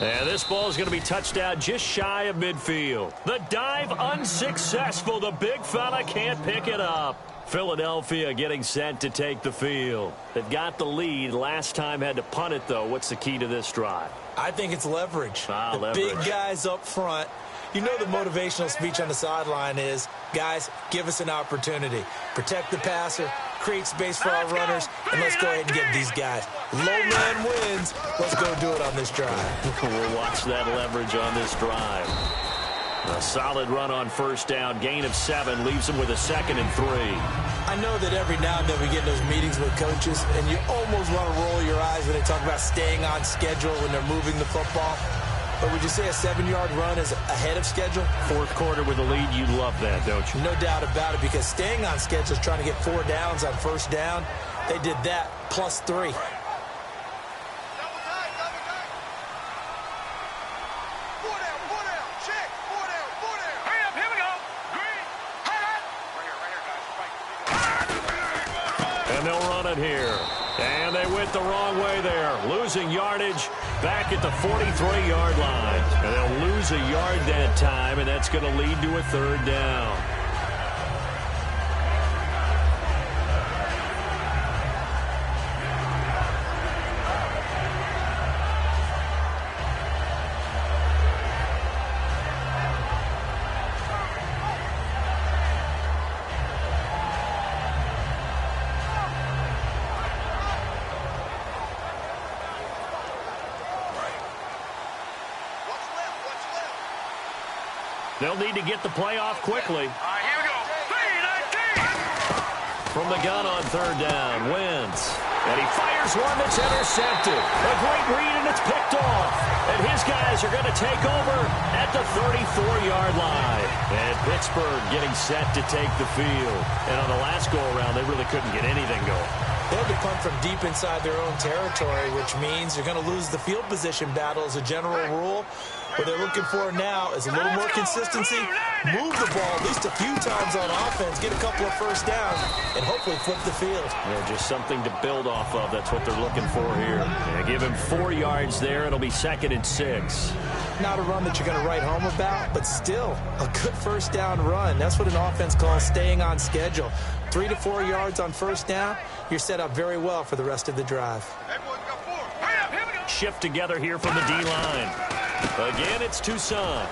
And this ball is going to be touched out just shy of midfield. The dive unsuccessful. The big fella can't pick it up. Philadelphia getting set to take the field. They've got the lead. Last time had to punt it, though. What's the key to this drive? I think it's leverage. Leverage. Big guys up front. You know the motivational speech on the sideline is, guys, give us an opportunity. Protect the passer, create space for our runners, and let's go ahead and get these guys. Low man wins. Let's go do it on this drive. We'll watch that leverage on this drive. A solid run on first down. Gain of 7 leaves them with a 2nd and 3. I know that every now and then we get in those meetings with coaches, and you almost want to roll your eyes when they talk about staying on schedule when they're moving the football. But would you say a 7-yard run is ahead of schedule? Fourth quarter with a lead, you love that, don't you? No doubt about it, because staying on schedule is trying to get 4 downs on first down. They did that plus 3. And they'll run it here. And they went the wrong way there. Losing yardage back at the 43-yard line. And they'll lose a yard that time, and that's going to lead to a third down. They'll need to get the play off quickly. All right, here we go. 3-19. From the gun on third down, Wentz. And he fires one that's intercepted. A great read, and it's picked off. And his guys are going to take over at the 34-yard line. And Pittsburgh getting set to take the field. And on the last go-around, they really couldn't get anything going. They had to punt from deep inside their own territory, which means you're going to lose the field position battle as a general rule. What they're looking for now is a little more consistency, move the ball at least a few times on offense, get a couple of first downs, and hopefully flip the field. Yeah, just something to build off of. That's what they're looking for here. Yeah, give him 4 yards there. It'll be 2nd and 6. Not a run that you're going to write home about, but still a good first down run. That's what an offense calls staying on schedule. 3 to 4 yards on first down, you're set up very well for the rest of the drive. Shift together here from the D-line. Again, it's Toussaint.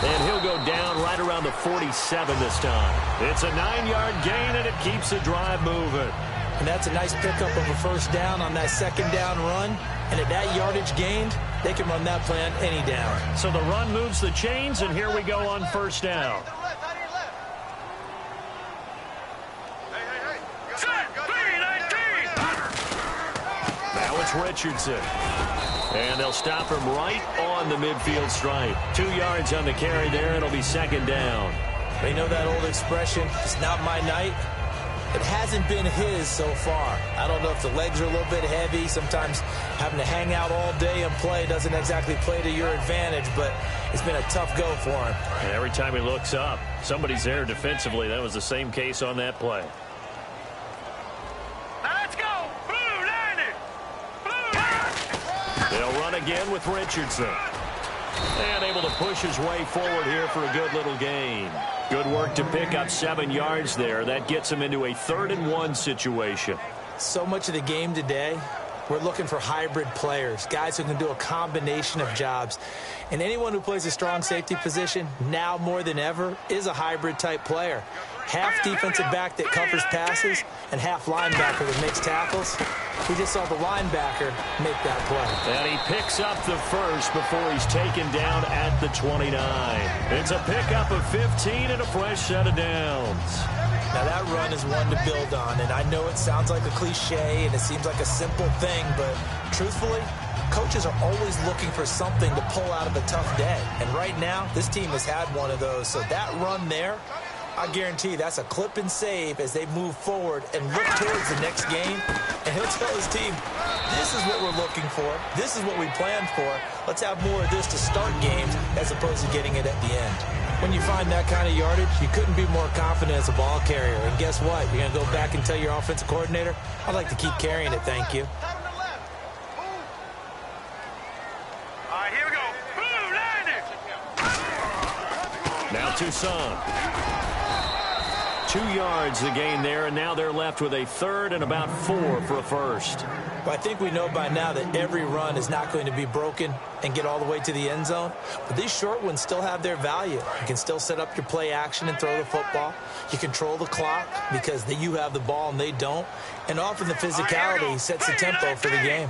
And he'll go down right around the 47 this time. It's a 9-yard gain, and it keeps the drive moving. And that's a nice pickup of a first down on that second down run. And at that yardage gained, they can run that plan any down. So the run moves the chains, and here we go on first down. Now it's Richardson. And they'll stop him right on the midfield stripe. 2 yards on the carry there. It'll be 2nd down. They know that old expression, it's not my night. It hasn't been his so far. I don't know if the legs are a little bit heavy. Sometimes having to hang out all day and play doesn't exactly play to your advantage, but it's been a tough go for him. And every time he looks up, somebody's there defensively. That was the same case on that play. Let's go! Blue line it! Blue line! They'll run again with Richardson. And able to push his way forward here for a good little gain. Good work to pick up 7 yards there. That gets him into a 3rd and 1 situation. So much of the game today, we're looking for hybrid players, guys who can do a combination of jobs. And anyone who plays a strong safety position, now more than ever, is a hybrid type player. Half defensive back that covers passes and half linebacker that makes tackles. We just saw the linebacker make that play. And he picks up the first before he's taken down at the 29. It's a pickup of 15 and a fresh set of downs. Now that run is one to build on, and I know it sounds like a cliche and it seems like a simple thing, but truthfully, coaches are always looking for something to pull out of a tough day. And right now, this team has had one of those. So that run there, I guarantee that's a clip and save as they move forward and look towards the next game. And he'll tell his team, this is what we're looking for. This is what we planned for. Let's have more of this to start games as opposed to getting it at the end. When you find that kind of yardage, you couldn't be more confident as a ball carrier. And guess what? You're going to go back and tell your offensive coordinator, I'd like to keep carrying it, thank you. All right, here we go. Blue line it! Now Toussaint. 2 yards the gain there, and now they're left with a 3rd and about 4 for a first. Well, I think we know by now that every run is not going to be broken and get all the way to the end zone. But these short ones still have their value. You can still set up your play action and throw the football. You control the clock because you have the ball and they don't. And often the physicality sets the tempo for the game.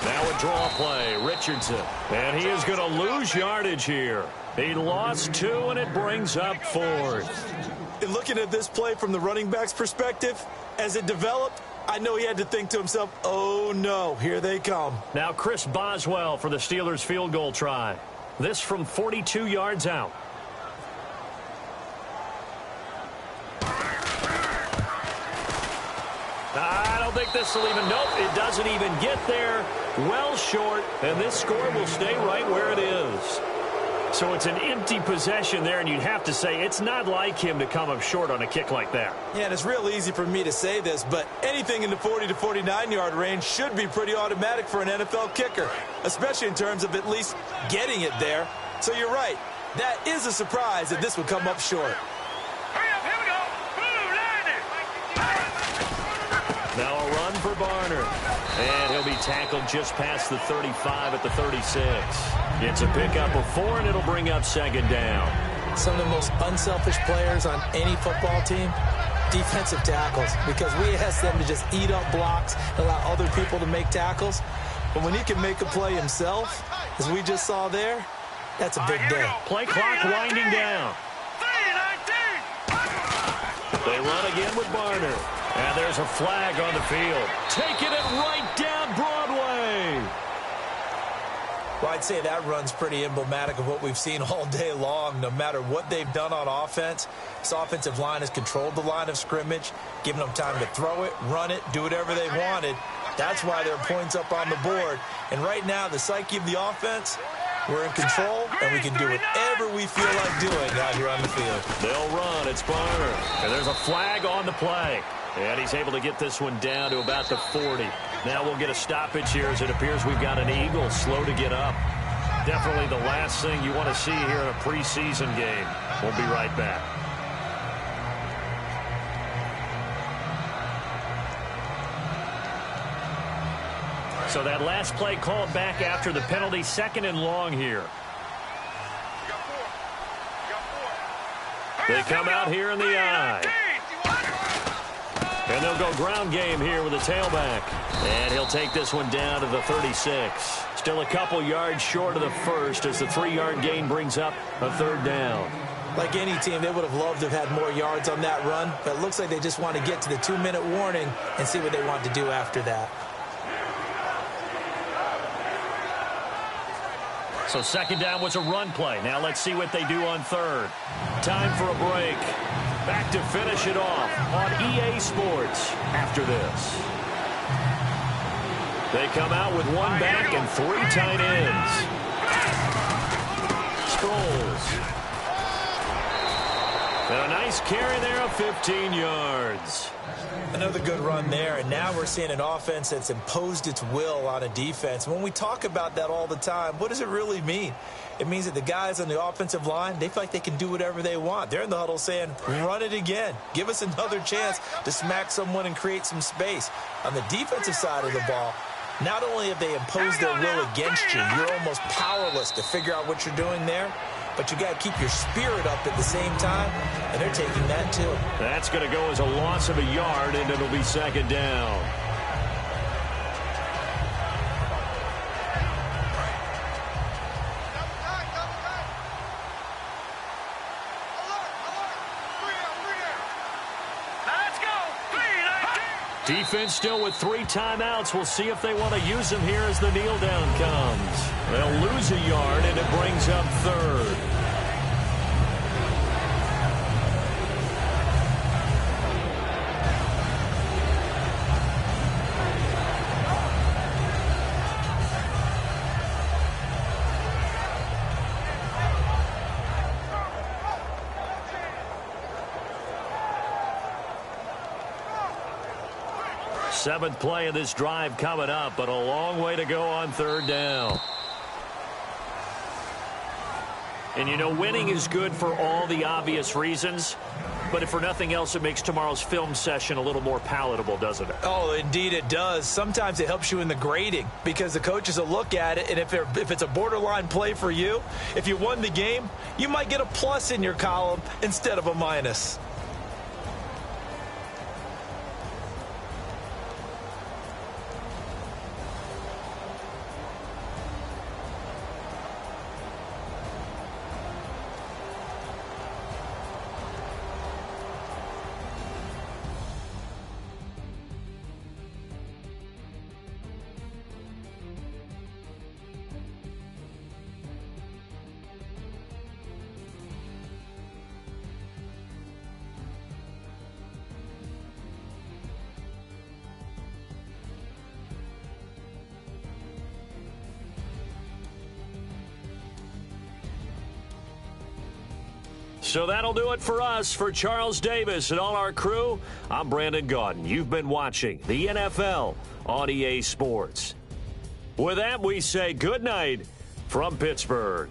Now a draw play, Richardson. And he is going to lose yardage here. He lost 2, and it brings up 4th. And looking at this play from the running back's perspective, as it developed, I know he had to think to himself, oh no, here they come. Now Chris Boswell for the Steelers field goal try. This from 42 yards out. I don't think this will even, nope, it doesn't even get there. Well short, and this score will stay right where it is. So it's an empty possession there, and you'd have to say it's not like him to come up short on a kick like that. Yeah, and it's real easy for me to say this, but anything in the 40 to 49-yard range should be pretty automatic for an NFL kicker, especially in terms of at least getting it there. So you're right. That is a surprise that this would come up short. Hurry up, here we go. Blue line it! Now a run for Barner. And he'll be tackled just past the 35 at the 36. It's a pickup of 4, and it'll bring up 2nd down. Some of the most unselfish players on any football team, defensive tackles, because we ask them to just eat up blocks and allow other people to make tackles. But when he can make a play himself, as we just saw there, that's a big day. Play clock winding down. 3-19! They run again with Barner. And there's a flag on the field. Taking it right down Broadway. Well, I'd say that run's pretty emblematic of what we've seen all day long. No matter what they've done on offense, This offensive line has controlled the line of scrimmage, giving them time to throw it, run it, do whatever they wanted. That's why there are points up on the board. And right now, the psyche of the offense, we're in control, and we can do whatever we feel like doing out here on the field. They'll run. It's Barner. And there's a flag on the play. And he's able to get this one down to about the 40. Now we'll get a stoppage here as it appears we've got an Eagle slow to get up. Definitely the last thing you want to see here in a preseason game. We'll be right back. So that last play called back after the penalty, 2nd and long here. They come out here in the eye. And they'll go ground game here with a tailback. And he'll take this one down to the 36. Still a couple yards short of the first as the 3-yard gain brings up a 3rd down. Like any team, they would have loved to have had more yards on that run. But it looks like they just want to get to the 2-minute warning and see what they want to do after that. So 2nd down was a run play. Now let's see what they do on 3rd. Time for a break. Back to finish it off on EA Sports after this. They come out with 1 back and 3 tight ends. Sproles. And a nice carry there of 15 yards. Another good run there, and now we're seeing an offense that's imposed its will on a defense. When we talk about that all the time, what does it really mean? It means that the guys on the offensive line, they feel like they can do whatever they want. They're in the huddle saying, run it again. Give us another chance to smack someone and create some space. On the defensive side of the ball, not only have they imposed their will against you, you're almost powerless to figure out what you're doing there, but you got to keep your spirit up at the same time, and they're taking that too. That's going to go as a loss of a yard, and it'll be 2nd down. Defense still with 3 timeouts. We'll see if they want to use them here as the kneel down comes. They'll lose a yard, and it brings up 3rd. Seventh play of this drive coming up, but a long way to go on 3rd down. And, you know, winning is good for all the obvious reasons, but if for nothing else, it makes tomorrow's film session a little more palatable, doesn't it? Oh, indeed it does. Sometimes it helps you in the grading because the coaches will look at it, and if it's a borderline play for you, if you won the game, you might get a plus in your column instead of a minus. So that'll do it for us. For Charles Davis and all our crew, I'm Brandon Gaudin. You've been watching the NFL on EA Sports. With that, we say good night from Pittsburgh.